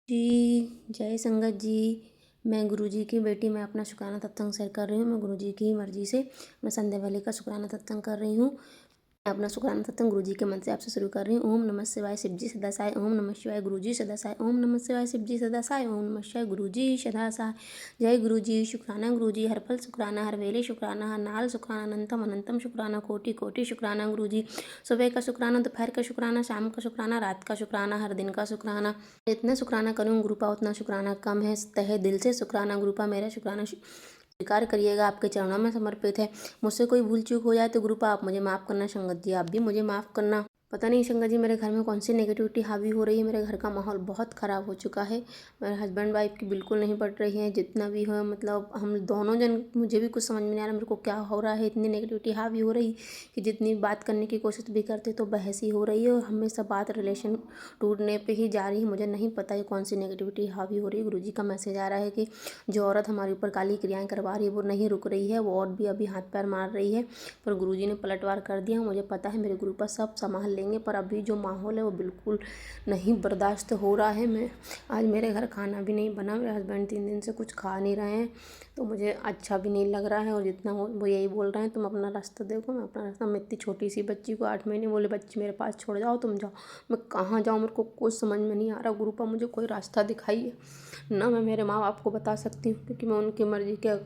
जी, जय संगत जी। मैं गुरुजी की बेटी मैं अपना शुक्राना सत्संग शेयर कर रही हूँ। मैं गुरुजी की मर्ज़ी से मैं संध्या वाले का शुक्राना सत्संग कर रही हूँ। मैं अपना शुक्राना सत्संग गुरुजी के मन से आपसे शुरू कर रही हूँ। ओम नमः शिवाय शिवजी सदा साई। ओम नमः शिवाय गुरुजी सदा साई। ओम नमः शिवाय शिवजी सदा साई। ओम नमः शिवाय गुरुजी सदा साई। जय गुरुजी। शुक्राना गुरुजी। हर पल शुक्राना, हर वेले शुक्राना, हर नाल शुक्राना, अनंतम अनंतम शुक्राना, कोटि कोटि शुक्राना गुरुजी। सुबह का शुक्राना, दोपहर का शुक्राना, शाम का शुक्राना, रात का शुक्राना, हर दिन का शुक्राना। जितना शुक्राना करूँ गुरुपा उतना शुक्राना कम है। तहे दिल से शुक्राना गुरुपा, मेरा शुक्राना स्वीकार करिएगा, आपके चरणों में समर्पित है। मुझसे कोई भूल चूक हो जाए तो गुरुपा आप मुझे माफ़ करना। संगत जी आप भी मुझे माफ़ करना। पता नहीं संगत जी मेरे घर में कौन सी नेगेटिविटी हावी हो रही है। मेरे घर का माहौल बहुत ख़राब हो चुका है। मेरे हस्बैंड वाइफ की बिल्कुल नहीं पड़ रही है। जितना भी हो मतलब हम दोनों जन, मुझे भी कुछ समझ में नहीं आ रहा मेरे को क्या हो रहा है। इतनी नेगेटिविटी हावी हो रही कि जितनी बात करने की कोशिश भी करते तो बहस ही हो रही है और हमेशा बात रिलेशन टूटने पे ही जा रही है। मुझे नहीं पता है कौन सी नेगेटिविटी हावी हो रही है। गुरुजी का मैसेज आ रहा है कि जो औरत हमारे ऊपर काली क्रियाएं करवा रही है वो नहीं रुक रही है, वो और भी अभी हाथ पैर मार रही है। पर गुरुजी ने पलटवार कर दिया। मुझे पता है मेरे गुरु पर सब संभाल लेंगे, पर अभी जो माहौल है वो बिल्कुल नहीं बर्दाश्त हो रहा है। मैं आज मेरे घर खाना भी नहीं बना। मेरे हस्बैंड 3 दिन से कुछ खा नहीं रहे हैं तो मुझे अच्छा भी नहीं लग रहा है। और जितना वो यही बोल रहे हैं तुम अपना रास्ता देखो, मैं अपना रास्ता। मैं इतनी छोटी सी बच्ची को 8 महीने बोले बच्ची मेरे पास छोड़ जाओ, तुम जाओ। मैं कहाँ जाऊँ, मेरे को कुछ समझ में नहीं आ रहा। गुरुपा मुझे कोई रास्ता दिखाइए ना। मैं मेरे माँ बाप को बता सकती हूँ क्योंकि मैं उनकी मर्ज़ी के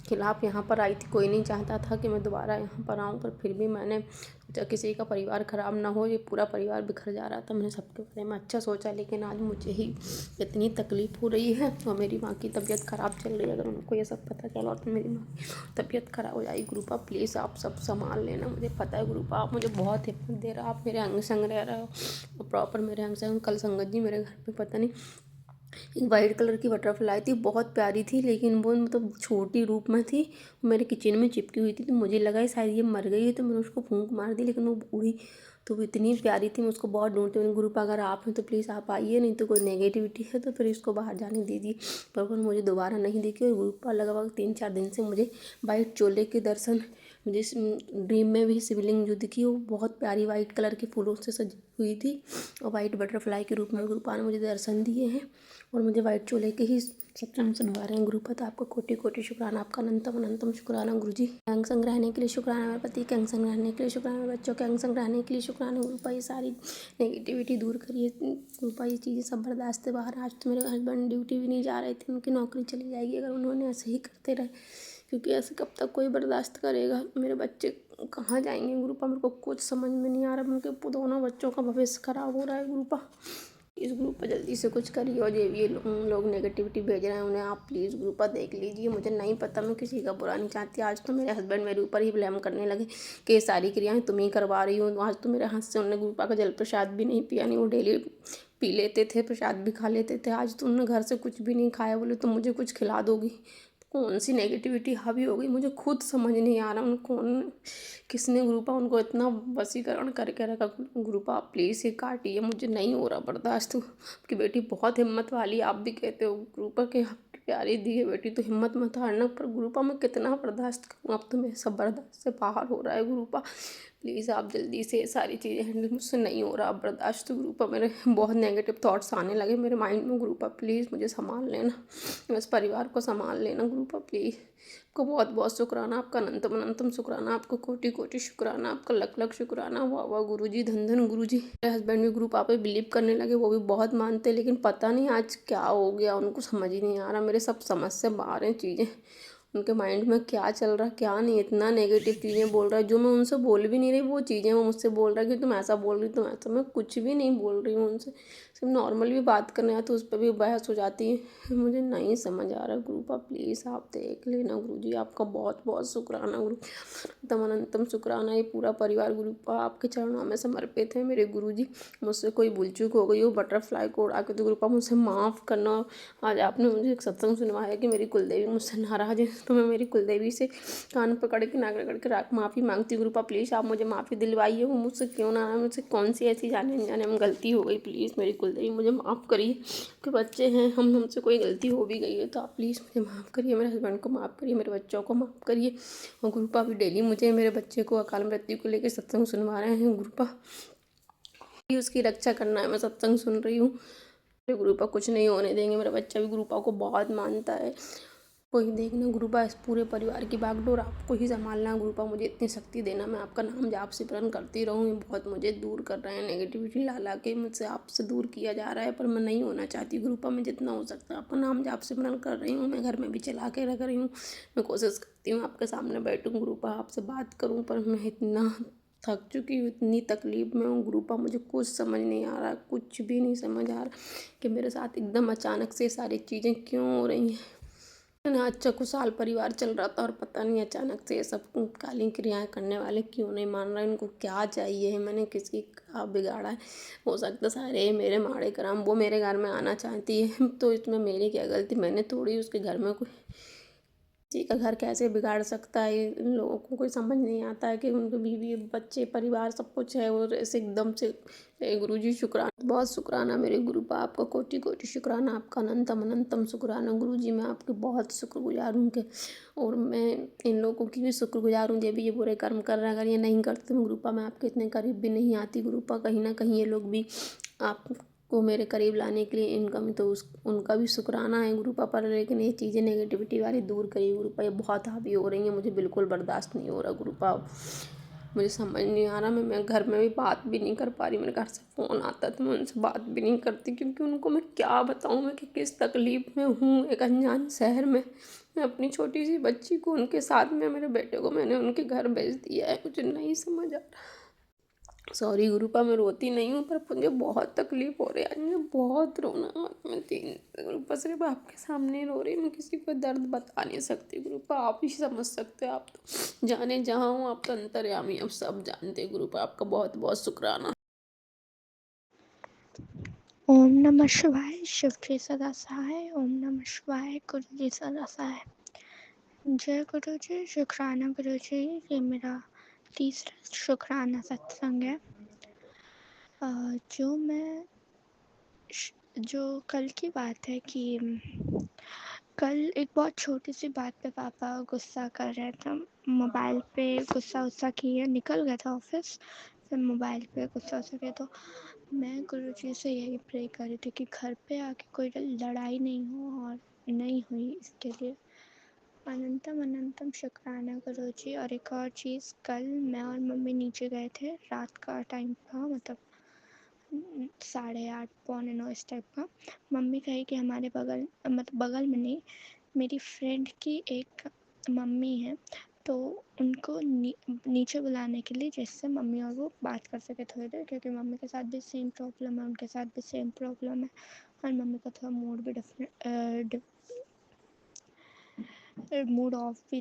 खिलाफ़ यहाँ पर आई थी। कोई नहीं चाहता था कि मैं दोबारा यहाँ पर आऊँ, पर फिर भी मैंने सोचा किसी का परिवार ख़राब ना हो। ये पूरा परिवार बिखर जा रहा था। मैंने सबके बारे में अच्छा सोचा, लेकिन आज मुझे ही इतनी तकलीफ़ हो रही है और मेरी माँ की तबीयत ख़राब चल रही है। अगर उनको ये सब पता चला तो मेरी माँ की तबीयत ख़राब हो जाएगी। गुरुपा प्लीज़ आप सब संभाल लेना। मुझे पता है गुरुपा आप मुझे बहुत हिम्मत दे रहे हो, आप मेरे अंग संग रह रहे हो प्रॉपर मेरे अंग संग। कल संगत जी मेरे घर पे पता नहीं एक वाइट कलर की बटरफ्लाई थी, बहुत प्यारी थी, लेकिन वो मतलब छोटी रूप में थी। मेरे किचन में चिपकी हुई थी तो मुझे लगा शायद ये मर गई है तो मैंने उसको फूंक मार दी, लेकिन वो उड़ी तो वो इतनी प्यारी थी। मैं उसको बहुत ढूंढती हूँ। ग्रुप अगर आप हैं तो प्लीज़ आप आइए, नहीं तो कोई नेगेटिविटी है तो फिर इसको बाहर जाने दीजिए। पर वो मुझे दोबारा नहीं दिखी। और ग्रुप लगभग 3-4 दिन से मुझे वाइट चोले के दर्शन, मुझे ड्रीम में भी शिवलिंग जो दिखी वो बहुत प्यारी वाइट कलर के फूलों से सजी हुई थी और वाइट बटरफ्लाई के रूप में गुरुपा ने मुझे दर्शन दिए हैं और मुझे वाइट चोले के ही सत्संग सुनवा रहे हैं। गुरुपा तो आपको कोटि कोटि शुक्राना, आपका अनंतम अनंतम शुक्राना गुरुजी। अंग संग रहने के लिए शुक्राना, मेरे पति के अंग संग रहने के लिए शुक्राना, मेरे बच्चों के अंग संग रहने के लिए शुक्राना। गुरुपा ये सारी नेगेटिविटी दूर करिए। गुरुपा ये चीज़ें सब बर्दाश्त से बाहर। आज तो मेरे हस्बैंड ड्यूटी भी नहीं जा रहे थे, उनकी नौकरी चली जाएगी अगर उन्होंने ऐसे ही करते रहे, क्योंकि ऐसे कब तक कोई बर्दाश्त करेगा। मेरे बच्चे कहाँ जाएंगे गुरुपा, मेरे को कुछ समझ में नहीं आ रहा। उनके दोनों बच्चों का भविष्य खराब हो रहा है गुरुपा। इस ग्रुप पर जल्दी से कुछ करिए। और ये लोग नेगेटिविटी भेज रहे हैं उन्हें आप प्लीज़ ग्रुप पर देख लीजिए। मुझे नहीं पता, मैं किसी का बुरा नहीं चाहती। आज तो मेरे हस्बैंड मेरे ऊपर ही ब्लेम करने लगे कि ये सारी क्रियाएं तुम ही करवा रही हो। आज तो मेरे हाथ से उन्होंने ग्रुपा का जल प्रसाद भी नहीं पिया। नहीं वो डेली पी लेते थे, प्रसाद भी खा लेते थे। आज तो उन्होंने घर से कुछ भी नहीं खाया। बोले तुम मुझे कुछ खिला दोगी। कौन सी नेगेटिविटी हावी हो गई मुझे खुद समझ नहीं आ रहा। उनको किसने ग्रुपा उनको इतना वशीकरण करके रखा। ग्रुपा आप प्लीज़ ये काटिए, मुझे नहीं हो रहा बर्दाश्त। आपकी बेटी बहुत हिम्मत वाली, आप भी कहते हो ग्रुपा के आपकी प्यारी दी है बेटी तो हिम्मत मत हारना। पर ग्रुपा मैं कितना बर्दाश्त करूँ, अब तो मेरे सब बर्दाश्त से बाहर हो रहा है। ग्रुपा प्लीज़ आप जल्दी से सारी चीज़ें हैंडल, मुझसे नहीं हो रहा अब बर्दाश्त। तो ग्रुपा मेरे बहुत नेगेटिव थॉट्स आने लगे मेरे माइंड में। ग्रुपा प्लीज़ मुझे संभाल लेना, इस परिवार को संभाल लेना ग्रुपा प्लीज़। आपको बहुत बहुत शुक्राना, आपका अनंतम अनंतम शुक्राना, आपको कोटि कोटि शुक्राना, आपका लख लख शुक्राना। वाह वाह गुरुजी, धन धन गुरुजी। मेरे हस्बैंड भी ग्रुप आप पे बिलीव करने लगे, वो भी बहुत मानते, लेकिन पता नहीं आज क्या हो गया उनको समझ ही नहीं आ रहा। मेरे सब समझ से बाहर हैं चीज़ें। उनके माइंड में क्या चल रहा क्या नहीं, इतना नेगेटिव चीज़ें बोल रहा है जो मैं उनसे बोल भी नहीं रही। वो चीज़ें वो मुझसे बोल रहा है कि तुम ऐसा बोल रही, तुम ऐसा। मैं कुछ भी नहीं बोल रही हूँ उनसे, सिर्फ नॉर्मल भी बात करने आए तो उस पर भी बहस हो जाती है। मुझे नहीं समझ आ रहा। गुरुपा प्लीज़ आप देख लेना गुरुजी, आपका बहुत बहुत शुक्राना गुरु, अनंतम अनंतम शुक्राना। ये पूरा परिवार गुरुपा आपके चरणों में समर्पित है। मेरे गुरुजी मुझसे कोई भूल चूक हो गई हो बटरफ्लाई को उड़ा के तो गुरुपा मुझसे माफ़ करना। आज आपने मुझे एक सत्संग सुनवाया कि मेरी कुलदेवी मुझसे नाराज़ है, तो मैं मेरी कुलदेवी से कान पकड़ के नाक रगड़ के माफ़ी मांगती हूँ। गुरुपा प्लीज़ आप मुझे माफ़ी दिलवाइए। वो मुझसे क्यों ना, मुझसे कौन सी ऐसी जाने अनजाने में गलती हो गई, प्लीज़ मेरी कुलदेवी मुझे माफ़ करिए। के बच्चे हैं हमसे कोई गलती हो भी गई है तो आप प्लीज़ मुझे माफ़ करिए। मेरे हस्बैंड को माफ़ करिए, मेरे बच्चों को माफ़ करिए। और गुरुपा भी डेली मुझे मेरे बच्चे को अकाल मृत्यु को लेकर सत्संग सुनवा रहे हैं। गुरुपा उसकी रक्षा करना है, मैं सत्संग सुन रही हूँ। मेरे गुरुपा कुछ नहीं होने देंगे। मेरा बच्चा भी गुरुपा को बहुत मानता है। कोई देखना गुरुपा, इस पूरे परिवार की बागडोर आपको ही संभालना है। गुरुपा मुझे इतनी शक्ति देना, मैं आपका नाम जाप सिमरन करती रहूँ। ये बहुत मुझे दूर कर रहे हैं, नेगेटिविटी ला ला के मुझसे आपसे दूर किया जा रहा है, पर मैं नहीं होना चाहती गुरुपा। मैं जितना हो सकता है आपका नाम जाप सिमरन कर रही हूँ। मैं घर में भी चला के रख रही हूँ। मैं कोशिश करती हूँ आपके सामने बैठूँ गुरुपा, आपसे बात करूँ, पर मैं इतना थक चुकी हूँ, इतनी तकलीफ में हूँ गुरुपा। मुझे कुछ समझ नहीं आ रहा, कुछ भी नहीं समझ आ रहा कि मेरे साथ एकदम अचानक से सारी चीज़ें क्यों हो रही हैं। ना अच्छा खुशहाल परिवार चल रहा था और पता नहीं अचानक से ये सब काली क्रियाएं करने वाले क्यों नहीं मान रहे। इनको क्या चाहिए है, मैंने किसी का बिगाड़ा है? हो सकता सारे मेरे माड़े कराम वो मेरे घर में आना चाहती है, तो इसमें मेरी क्या गलती? मैंने थोड़ी उसके घर में कोई किसी का घर कैसे बिगाड़ सकता है? इन लोगों को कोई समझ नहीं आता है कि उनके बीवी बच्चे परिवार सब कुछ है और ऐसे एकदम से। गुरुजी शुक्राना, बहुत शुक्राना मेरे गुरुपा, आपका कोटि कोटि शुक्राना, आपका अनंतम अनंतम शुक्राना गुरुजी। मैं आपके बहुत शुक्रगुजार हूँ कि, और मैं इन लोगों की भी शुक्रगुजार हूँ जो भी ये बुरे कर्म कर रहे हैं। अगर ये नहीं करते तो गुरुपा मैं आपके इतने करीब भी नहीं आती गुरुपा। कहीं ना कहीं ये लोग भी आपको मेरे करीब लाने के लिए इनका भी तो उनका भी शुक्राना है गुरुपा पर। लेकिन ये चीज़ें नेगेटिविटी वाली दूर करिए गुरुपा, ये बहुत हावी हो रही हैं, मुझे बिल्कुल बर्दाश्त नहीं हो रहा गुरुपा। मुझे समझ नहीं आ रहा, मैं घर में भी बात भी नहीं कर पा रही। मेरे घर से फ़ोन आता है तो मैं उनसे बात भी नहीं करती, क्योंकि उनको मैं क्या बताऊँ मैं कि किस तकलीफ़ में हूँ एक अनजान शहर में। मैं अपनी छोटी सी बच्ची को उनके साथ में, मेरे बेटे को मैंने उनके घर भेज दिया है। मुझे नहीं समझ आ रहा। सॉरी गुरुपा, मैं रोती नहीं हूँ, पर मुझे बहुत तकलीफ हो रही है आज। मुझे बहुत रोना आ रहा है। मैं गुरुपा सिर्फ आपके सामने ही रो रही हूँ। मैं किसी को दर्द बता नहीं सकती गुरुपा, आप ही समझ सकते हो। आप तो जाने जहाँ हूँ, आप तो अंतर्यामी, आप सब जानते हैं गुरुपा। आपका बहुत बहुत शुक्राना। ओम नमः शिवाय। शिव जी सदा सहाय। ओम नमः शिवाय। गुरु जी सदा सहाय। जय गुरु जी। शुक्राना गुरु जी। ये मेरा तीसरा शुक्राना सत्संग है। जो कल की बात है कि कल एक बहुत छोटी सी बात पे पापा गुस्सा कर रहे थे। मोबाइल पे गुस्सा किए, निकल गया था ऑफिस, फिर मोबाइल पे गुस्सा किया। तो मैं गुरुजी से यही प्रे कर रही थी कि घर पे आके कोई लड़ाई नहीं हो, और नहीं हुई, इसके लिए अनंतम अनंतम शुक्राना गुरुजी। और एक और चीज़, कल मैं और मम्मी नीचे गए थे, रात का टाइम था, मतलब 8:30 पौने 9 इस टाइप का। मम्मी कही कि हमारे बगल, मतलब बगल में नहीं, मेरी फ्रेंड की एक मम्मी है, तो उनको नीचे बुलाने के लिए, जिससे मम्मी और वो बात कर सके थोड़ी देर, क्योंकि मम्मी के साथ भी सेम प्रॉब्लम है, उनके साथ भी सेम प्रॉब्लम है, और मम्मी का थोड़ा मूड भी मूड ऑफ भी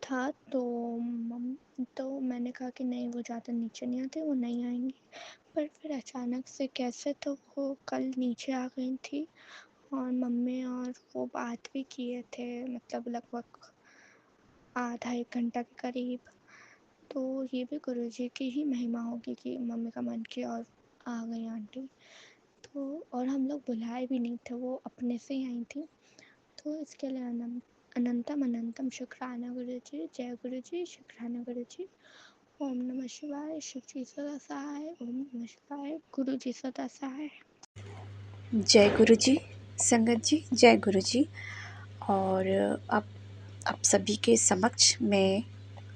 था। तो मैंने कहा कि नहीं, वो ज़्यादा नीचे नहीं आते, वो नहीं आएंगी। पर फिर अचानक से कैसे तो वो कल नीचे आ गई थी, और मम्मी और वो बात भी किए थे, मतलब लगभग आधा एक घंटा के करीब। तो ये भी गुरुजी की ही महिमा होगी कि मम्मी का मन किया और आ गई आंटी। तो और हम लोग बुलाए भी नहीं थे, वो अपने से ही आई थी। तो इसके लिए अनंतम अनंतम शुक्राना गुरुजी। जय गुरुजी। शुक्राना गुरुजी। ओम नमः शिवाय। शिव जी सदा सहाय। ओम नमः शिवाय। गुरु जी सदा सहाय। जय गुरु जी। संगत जी जय गुरु जी। और अब आप सभी के समक्ष मैं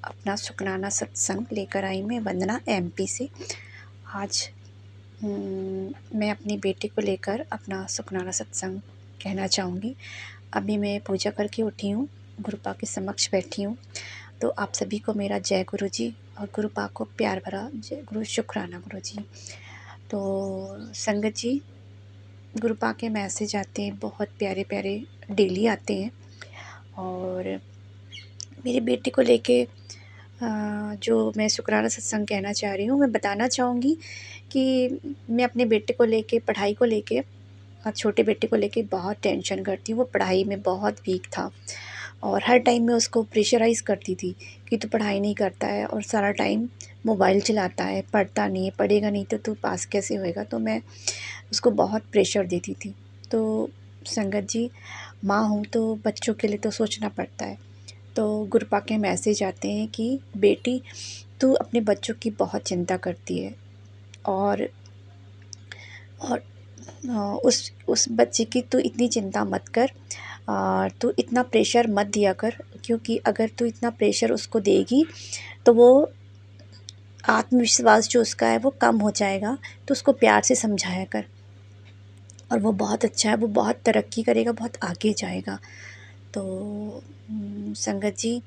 अपना शुक्राना सत्संग लेकर आई। मैं वंदना एमपी से। आज मैं अपनी बेटी को लेकर अपना शुक्राना सत्संग कहना चाहूँगी। अभी मैं पूजा करके उठी हूँ, गुरुपा के समक्ष बैठी हूँ। तो आप सभी को मेरा जय गुरु जी और गुरुपा को प्यार भरा जय गुरु शुक्राना गुरु जी। तो संगत जी, गुरुपा के मैसेज आते हैं, बहुत प्यारे प्यारे डेली आते हैं। और मेरी बेटी को लेके जो मैं शुक्राना सत्संग कहना चाह रही हूँ, मैं बताना चाहूँगी कि मैं अपने बेटे को लेके, पढ़ाई को लेके, छोटे बेटे को लेके बहुत टेंशन करती हूँ। वो पढ़ाई में बहुत वीक था और हर टाइम मैं उसको प्रेशराइज़ करती थी कि तू पढ़ाई नहीं करता है और सारा टाइम मोबाइल चलाता है, पढ़ता नहीं है, पढ़ेगा नहीं तो तू पास कैसे होएगा। तो मैं उसको बहुत प्रेशर देती थी। तो संगत जी, माँ हूँ तो बच्चों के लिए तो सोचना पड़ता है। तो गुरुपा के मैसेज आते हैं कि बेटी, तू अपने बच्चों की बहुत चिंता करती है और उस बच्चे की तू इतनी चिंता मत कर, तू इतना प्रेशर मत दिया कर, क्योंकि अगर तू इतना प्रेशर उसको देगी तो वो आत्मविश्वास जो उसका है वो कम हो जाएगा। तो उसको प्यार से समझाया कर, और वो बहुत अच्छा है, वो बहुत तरक्की करेगा, बहुत आगे जाएगा। तो संगत जी,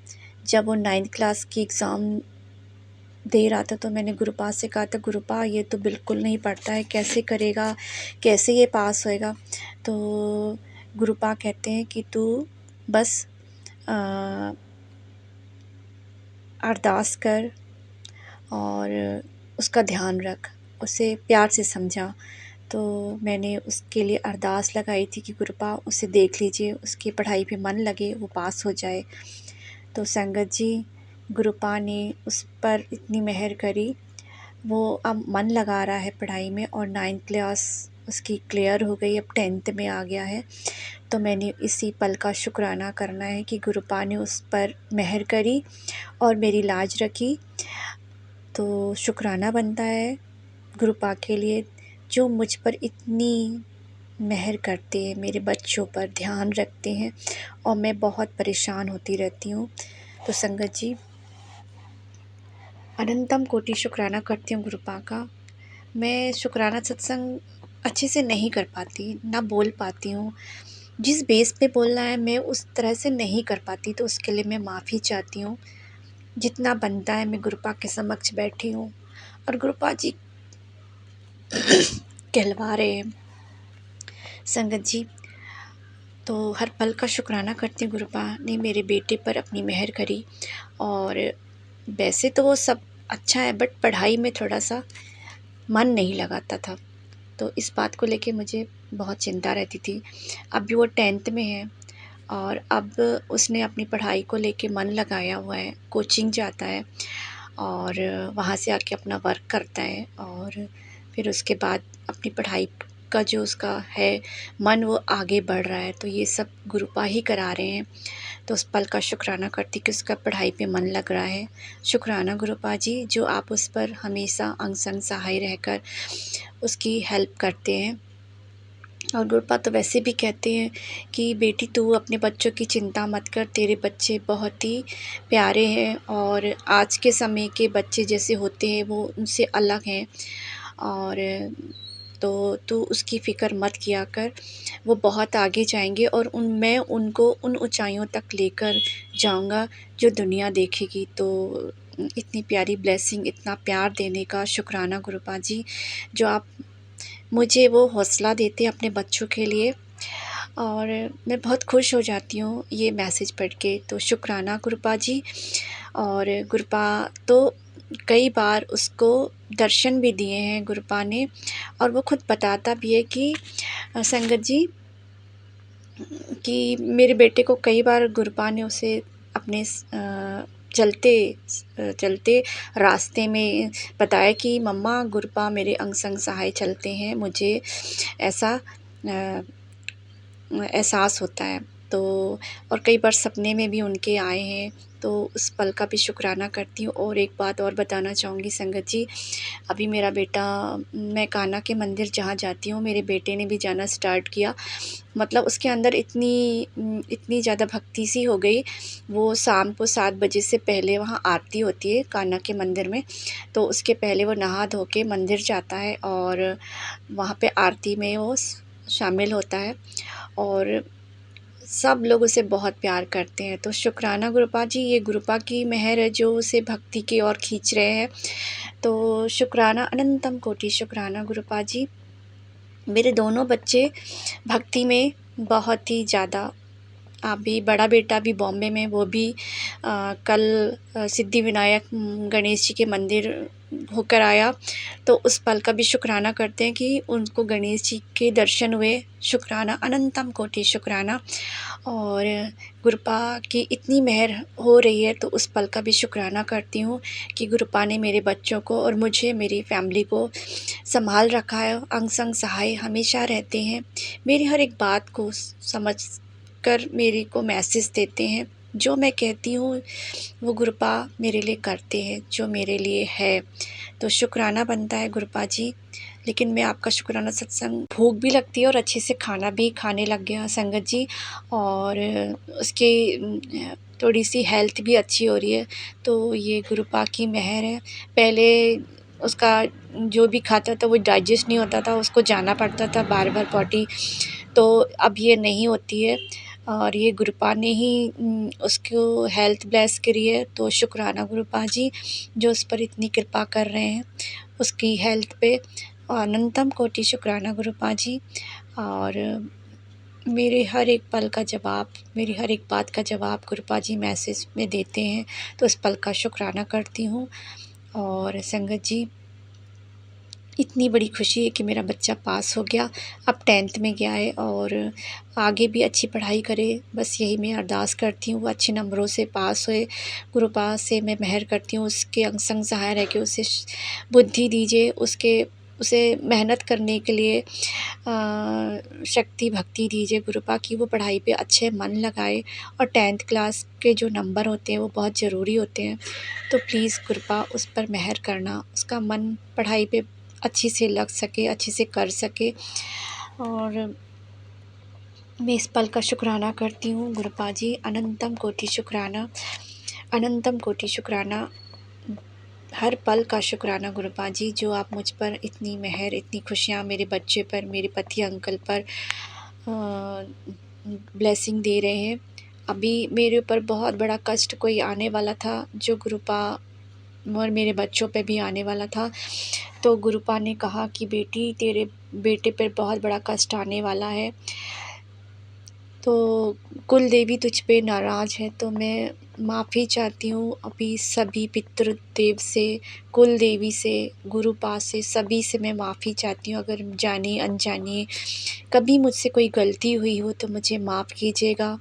जब वो 9th क्लास की एग्ज़ाम दे रहा था तो मैंने गुरुपा से कहा था, गुरुपा ये तो बिल्कुल नहीं पढ़ता है, कैसे करेगा, कैसे ये पास होएगा। तो गुरुपा कहते हैं कि तू बस अरदास कर और उसका ध्यान रख, उसे प्यार से समझा। तो मैंने उसके लिए अरदास लगाई थी कि गुरुपा उसे देख लीजिए, उसकी पढ़ाई पे मन लगे, वो पास हो जाए। तो संगत जी, गुरुपा ने उस पर इतनी मेहर करी, वो अब मन लगा रहा है पढ़ाई में और 9th क्लास उसकी क्लियर हो गई, अब 10th में आ गया है। तो मैंने इसी पल का शुक्राना करना है कि गुरुपा ने उस पर मेहर करी और मेरी लाज रखी। तो शुक्राना बनता है गुरुपा के लिए, जो मुझ पर इतनी मेहर करते हैं, मेरे बच्चों पर ध्यान रखते हैं, और मैं बहुत परेशान होती रहती हूँ। तो संगत जी, अनंतम कोटि शुक्राना करती हूँ गुरुपा का। मैं शुक्राना सत्संग अच्छे से नहीं कर पाती, ना बोल पाती हूँ। जिस बेस पे बोलना है मैं उस तरह से नहीं कर पाती, तो उसके लिए मैं माफ़ी चाहती हूँ। जितना बनता है मैं गुरुपा के समक्ष बैठी हूँ और गुरुपा जी कहलवा रहे हैं। संगत जी, तो हर पल का शुक्राना करती हूँ गुरुपा ने मेरे बेटे पर अपनी मेहर करी। और वैसे तो वो सब अच्छा है, बट पढ़ाई में थोड़ा सा मन नहीं लगाता था, तो इस बात को लेके मुझे बहुत चिंता रहती थी। अब भी वो 10th में है और अब उसने अपनी पढ़ाई को लेके मन लगाया हुआ है, कोचिंग जाता है और वहाँ से आके अपना वर्क करता है, और फिर उसके बाद अपनी पढ़ाई का जो उसका है मन, वो आगे बढ़ रहा है। तो ये सब गुरुपा ही करा रहे हैं। तो उस पल का शुक्राना करती कि उसका पढ़ाई पे मन लग रहा है। शुक्राना गुरुपा जी, जो आप उस पर हमेशा अंग संग सहाय रहकर उसकी हेल्प करते हैं। और गुरुपा तो वैसे भी कहते हैं कि बेटी तू अपने बच्चों की चिंता मत कर, तेरे बच्चे बहुत ही प्यारे हैं और आज के समय के बच्चे जैसे होते हैं वो उनसे अलग हैं। और तो तू उसकी फ़िक्र मत किया कर, वो बहुत आगे जाएंगे और मैं उनको उन ऊंचाइयों तक लेकर जाऊंगा जो दुनिया देखेगी। तो इतनी प्यारी ब्लेसिंग, इतना प्यार देने का शुक्राना गुरुपा जी, जो आप मुझे वो हौसला देते हैं अपने बच्चों के लिए, और मैं बहुत खुश हो जाती हूँ ये मैसेज पढ़ के। तो शुक्राना गुरुपा जी। और गुरुपा तो कई बार उसको दर्शन भी दिए हैं गुरुपा ने, और वो खुद बताता भी है कि संगत जी, कि मेरे बेटे को कई बार गुरुपा ने उसे अपने चलते रास्ते में बताया कि मम्मा, गुरुपा मेरे अंग संग सहाय चलते हैं, मुझे ऐसा एहसास होता है। तो और कई बार सपने में भी उनके आए हैं, तो उस पल का भी शुक्राना करती हूँ। और एक बात और बताना चाहूँगी संगत जी, अभी मेरा बेटा, मैं कान्हा के मंदिर जहाँ जाती हूँ, मेरे बेटे ने भी जाना स्टार्ट किया। मतलब उसके अंदर इतनी ज़्यादा भक्ति सी हो गई। वो शाम को 7 बजे से पहले वहाँ आरती होती है कान्हा के मंदिर में, तो उसके पहले वो नहा धो के मंदिर जाता है और वहाँ पे आरती में वो शामिल होता है, और सब लोग उसे बहुत प्यार करते हैं। तो शुक्राना गुरुपा जी, ये गुरुपा की मेहर है जो उसे भक्ति की ओर खींच रहे हैं। तो शुक्राना, अनंतम कोटि शुक्राना गुरुपा जी। मेरे दोनों बच्चे भक्ति में बहुत ही ज़्यादा, अभी बड़ा बेटा भी बॉम्बे में, वो भी कल सिद्धिविनायक गणेश जी के मंदिर होकर आया। तो उस पल का भी शुक्राना करते हैं कि उनको गणेश जी के दर्शन हुए। शुक्राना, अनंतम कोटि शुक्राना। और गुरुपा की इतनी मेहर हो रही है, तो उस पल का भी शुक्राना करती हूँ कि गुरुपा ने मेरे बच्चों को और मुझे, मेरी फैमिली को संभाल रखा है, अंग संग सहाय हमेशा रहते हैं, मेरी हर एक बात को समझ कर मेरे को मैसेज देते हैं। जो मैं कहती हूँ वो गुरुपा मेरे लिए करते हैं, जो मेरे लिए है। तो शुक्राना बनता है गुरुपा जी। लेकिन मैं आपका शुक्राना सत्संग, भूख भी लगती है और अच्छे से खाना भी खाने लग गया संगत जी, और उसकी थोड़ी सी हेल्थ भी अच्छी हो रही है। तो ये गुरु पाक की मेहर है। पहले उसका जो भी खाता था वो डाइजेस्ट नहीं होता था, उसको जाना पड़ता था बार बार पॉटी, तो अब ये नहीं होती है और ये गुरुपा ने ही उसको हेल्थ ब्लेस करी है। तो शुक्राना गुरुपा जी जो उस पर इतनी कृपा कर रहे हैं उसकी हेल्थ पे, और अनंतम कोटि शुक्राना गुरुपा जी। और मेरे हर एक पल का जवाब, मेरी हर एक बात का जवाब गुरुपा जी मैसेज में देते हैं, तो उस पल का शुक्राना करती हूँ। और संगत जी, इतनी बड़ी खुशी है कि मेरा बच्चा पास हो गया, अब 10th में गया है और आगे भी अच्छी पढ़ाई करे, बस यही मैं अरदास करती हूँ वो अच्छे नंबरों से पास होए। गुरु पाक से मैं मेहर करती हूँ, उसके अंग संग सहाय रह के उसे बुद्धि दीजिए, उसे मेहनत करने के लिए शक्ति भक्ति दीजिए गुरु पाक की वो पढ़ाई पे अच्छे मन लगाए। और 10th क्लास के जो नंबर होते हैं वो बहुत ज़रूरी होते हैं, तो प्लीज़ गुरु पाक उस पर मेहर करना, उसका मन पढ़ाई पे अच्छे से लग सके, अच्छे से कर सके। और मैं इस पल का शुक्राना करती हूँ गुरुपा जी, अनंतम कोटि शुक्राना, अनंतम कोटि शुक्राना, हर पल का शुक्राना गुरुपा जी जो आप मुझ पर इतनी मेहर, इतनी खुशियाँ मेरे बच्चे पर, मेरे पति अंकल पर ब्लेसिंग दे रहे हैं। अभी मेरे ऊपर बहुत बड़ा कष्ट कोई आने वाला था जो गुरुपा और मेरे बच्चों पे भी आने वाला था, तो गुरुपा ने कहा कि बेटी तेरे बेटे पर बहुत बड़ा कष्ट आने वाला है, तो कुल देवी तुझ पे नाराज़ है। तो मैं माफ़ी चाहती हूँ अभी सभी पितृदेव से, कुल देवी से, गुरु पास से, सभी से मैं माफ़ी चाहती हूँ। अगर जाने अनजाने कभी मुझसे कोई गलती हुई हो तो मुझे माफ़ कीजिएगा।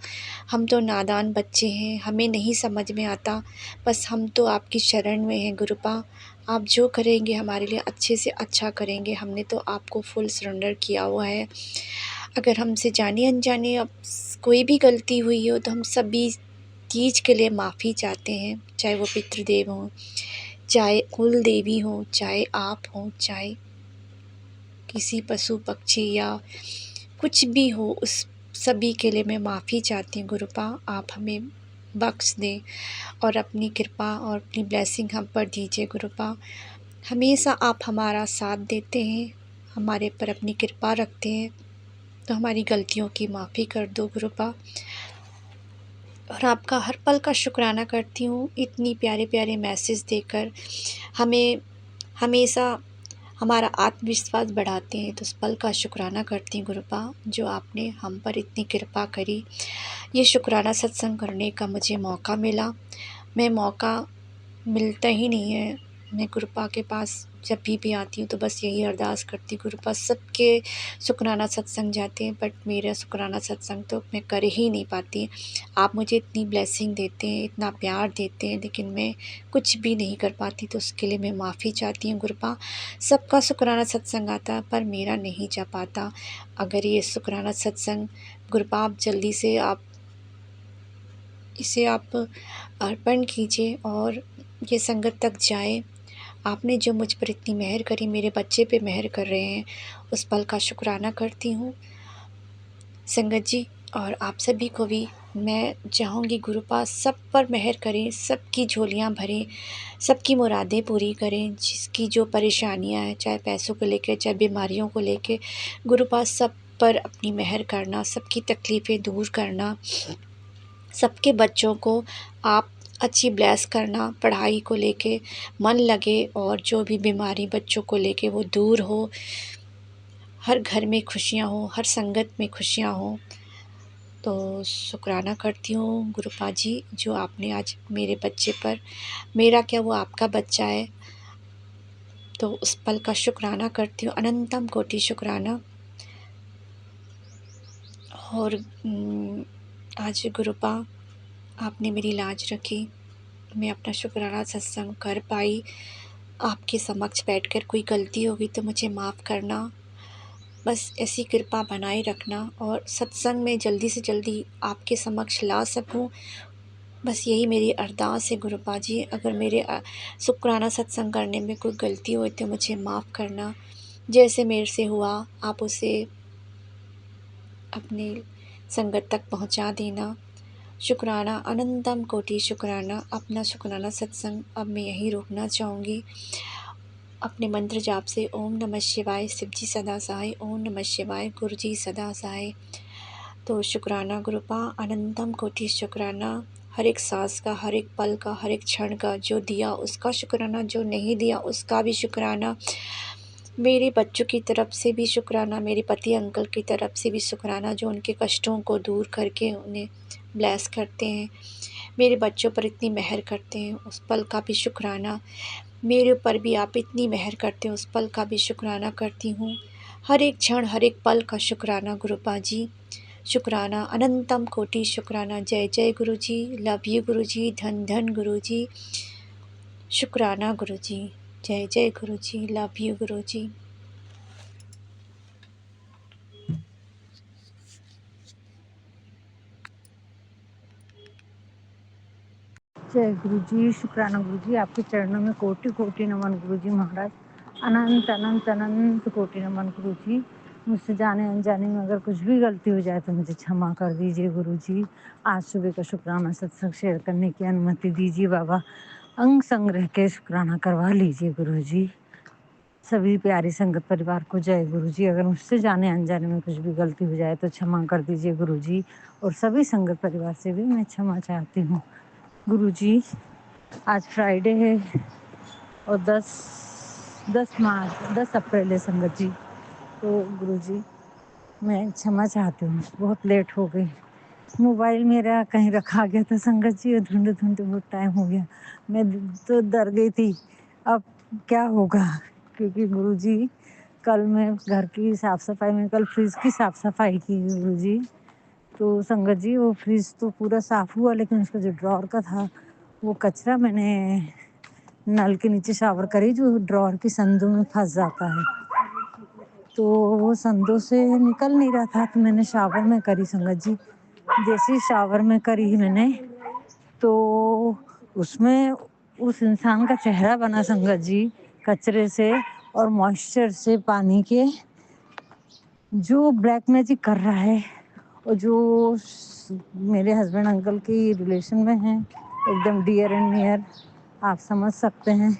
हम तो नादान बच्चे हैं, हमें नहीं समझ में आता, बस हम तो आपकी शरण में हैं गुरुपा। आप जो करेंगे हमारे लिए अच्छे से अच्छा करेंगे, हमने तो आपको फुल सरेंडर किया हुआ है। अगर हमसे जाने अनजाने अब कोई भी गलती हुई हो तो हम सभी चीज़ के लिए माफ़ी चाहते हैं, चाहे वो पितृदेव हों, चाहे कुल देवी हों, चाहे आप हों, चाहे किसी पशु पक्षी या कुछ भी हो, उस सभी के लिए मैं माफ़ी चाहती हूँ गुरुपा। आप हमें बख्श दें और अपनी कृपा और अपनी ब्लेसिंग हम पर दीजिए गुरुपा। हमेशा आप हमारा साथ देते हैं, हमारे पर अपनी कृपा रखते हैं, तो हमारी गलतियों की माफ़ी कर दो गुरुपा। और आपका हर पल का शुक्राना करती हूँ इतनी प्यारे प्यारे मैसेज देकर हमें हमेशा हमारा आत्मविश्वास बढ़ाते हैं, तो उस पल का शुक्राना करती हूँ गुरुपा जो आपने हम पर इतनी कृपा करी। ये शुक्राना सत्संग करने का मुझे मौका मिला, मैं मौका मिलता ही नहीं है। मैं गुरुपा के पास जब भी आती हूँ तो बस यही अरदास करती हूँ गुरुपा सबके शुक्राना सत्संग जाते हैं, बट मेरा शुक्राना सत्संग तो मैं कर ही नहीं पाती। आप मुझे इतनी ब्लेसिंग देते हैं, इतना प्यार देते हैं, लेकिन मैं कुछ भी नहीं कर पाती, तो उसके लिए मैं माफ़ी चाहती हूँ गुरुपा। सबका शुक्राना सत्संग आता है पर मेरा नहीं जा पाता। अगर ये शुक्राना सत्संग गुरुपा आप जल्दी से आप इसे आप अर्पण कीजिए और ये संगत तक जाए। आपने जो मुझ पर इतनी मेहर करी, मेरे बच्चे पे मेहर कर रहे हैं, उस पल का शुक्राना करती हूँ संगत जी। और आप सभी को भी मैं चाहूँगी गुरुपा सब पर मेहर करें, सबकी झोलियाँ भरें, सबकी मुरादें पूरी करें, जिसकी जो परेशानियाँ हैं, चाहे पैसों को लेके, चाहे बीमारियों को लेके, गुरुपा सब पर अपनी मेहर करना, सबकी तकलीफ़ें दूर करना, सबके बच्चों को आप अच्छी ब्लेस करना, पढ़ाई को लेके मन लगे और जो भी बीमारी बच्चों को लेके वो दूर हो, हर घर में खुशियाँ हो, हर संगत में खुशियाँ हो। तो शुक्राना करती हूँ गुरुपा जी जो आपने आज मेरे बच्चे पर, मेरा क्या वो आपका बच्चा है, तो उस पल का शुक्राना करती हूँ, अनंतम कोटि शुक्राना। और आज गुरुपा आपने मेरी लाज रखी, मैं अपना शुक्राना सत्संग कर पाई। आपके समक्ष बैठकर कोई गलती होगी तो मुझे माफ़ करना, बस ऐसी कृपा बनाए रखना और सत्संग में जल्दी से जल्दी आपके समक्ष ला सकूं, बस यही मेरी अरदास है गुरुपा जी। अगर मेरे शुक्राना सत्संग करने में कोई गलती हुई तो मुझे माफ़ करना, जैसे मेरे से हुआ आप उसे अपने संगत तक पहुंचा देना। शुक्राना, अनंतम कोटि शुक्राना। अपना शुक्राना सत्संग अब मैं यहीं रोकना चाहूँगी अपने मंत्र जाप से। ओम नमः शिवाय, शिव जी सदा सहाय। ओम नमः शिवाय, गुरु जी सदा सहाय। तो शुक्राना गुरुपा, अनंतम कोटि शुक्राना। हर एक सांस का, हर एक पल का, हर एक क्षण का, जो दिया उसका शुक्राना, जो नहीं दिया उसका भी शुक्राना। मेरे बच्चों की तरफ से भी शुक्राना, मेरे पति अंकल की तरफ से भी शुक्राना, जो उनके कष्टों को दूर करके उन्हें ब्लेस करते हैं, मेरे बच्चों पर इतनी मेहर करते हैं, उस पल का भी शुक्राना। मेरे ऊपर भी आप इतनी मेहर करते हैं, उस पल का भी शुक्राना करती हूँ। हर एक क्षण, हर एक पल का शुक्राना गुरुपा जी। शुक्राना, अनंतम कोटि शुक्राना। जय जय गुरु जी, लव यू गुरु जी, धन धन गुरु जी। शुक्राना गुरु जी, जय जय गुरु जी, लव यू गुरु जी। जय गुरु जी, शुक्राना गुरु जी। आपके चरणों में कोटि कोटि नमन गुरु जी महाराज। अनंत अनंत अनंत कोटि नमन गुरु जी। मुझसे जाने अनजाने में अगर कुछ भी गलती हो जाए तो मुझे क्षमा कर दीजिए गुरु जी। आज सुबह का शुक्राना सत्संग शेयर करने की अनुमति दीजिए बाबा। अंग संग्रह के शुक्राना करवा लीजिए गुरु जी। सभी प्यारी संगत परिवार को जय गुरु जी। अगर मुझसे जाने अनजाने में कुछ भी गलती हो जाए तो क्षमा कर दीजिए गुरु जी। और सभी संगत परिवार से भी मैं क्षमा चाहती हूँ गुरु जी। आज फ्राइडे है और 10 अप्रैल है संगत जी। तो गुरुजी मैं क्षमा चाहती हूँ, बहुत लेट हो गई। मोबाइल मेरा कहीं रखा गया था संगत जी, ढूंढते ढूंढते बहुत टाइम हो गया। मैं तो डर गई थी अब क्या होगा, क्योंकि गुरुजी कल मैं घर की साफ़ सफाई में कल फ्रिज की साफ़ सफाई की गुरुजी। तो संगत जी वो फ्रिज तो पूरा साफ़ हुआ, लेकिन उसका जो ड्रॉर का था वो कचरा मैंने नल के नीचे शावर करी, जो ड्रॉर की संदों में फंस जाता है, तो वो संदों से निकल नहीं रहा था। तो मैंने शावर में करी संगत जी। जैसे ही शावर में करी मैंने, तो उसमें उस इंसान का चेहरा बना संगत जी, कचरे से और मॉइस्चर से पानी के। जो ब्लैक मैजिक कर रहा है और जो मेरे हस्बैंड अंकल की रिलेशन में है, एकदम डियर एंड नियर, आप समझ सकते हैं।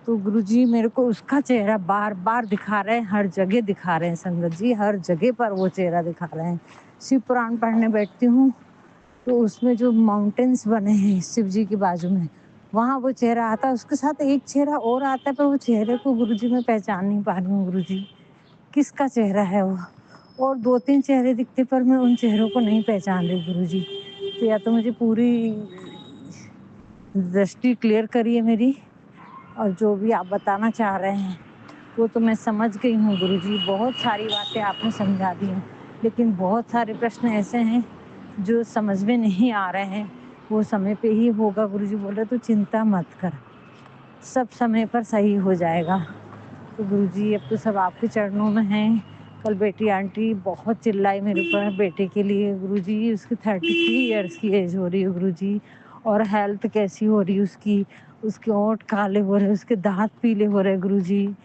तो गुरुजी मेरे को उसका चेहरा बार बार दिखा रहे हैं, हर जगह दिखा रहे हैं संगत जी, हर जगह पर वो चेहरा दिखा रहे हैं। शिव पुराण पढ़ने बैठती हूँ तो उसमें जो माउंटेन्स बने हैं शिव जी के बाजू में, वहाँ वो चेहरा आता है, उसके साथ एक चेहरा और आता है, पर वो चेहरे को गुरुजी मैं पहचान नहीं पा रही हूँ गुरुजी, किसका चेहरा है वो। और 2-3 चेहरे दिखते पर मैं उन चेहरों को नहीं पहचान रही गुरुजी। तो या तो मुझे पूरी दृष्टि क्लियर करिए मेरी, और जो भी आप बताना चाह रहे हैं वो तो मैं समझ गई हूँ गुरुजी। बहुत सारी बातें आपने समझा दी हैं, लेकिन बहुत सारे प्रश्न ऐसे हैं जो समझ में नहीं आ रहे हैं। वो समय पे ही होगा गुरुजी बोल रहे, तो चिंता मत कर, सब समय पर सही हो जाएगा। तो गुरुजी अब तो सब आपके चरणों में हैं। कल बेटी आंटी बहुत चिल्लाई मेरे ऊपर बेटे के लिए गुरुजी। उसकी 33 ईयर्स की एज हो रही है गुरुजी, और हेल्थ कैसी हो रही है उसकी, उसके होंठ काले हो रहे, उसके दांत पीले हो रहे गुरुजी।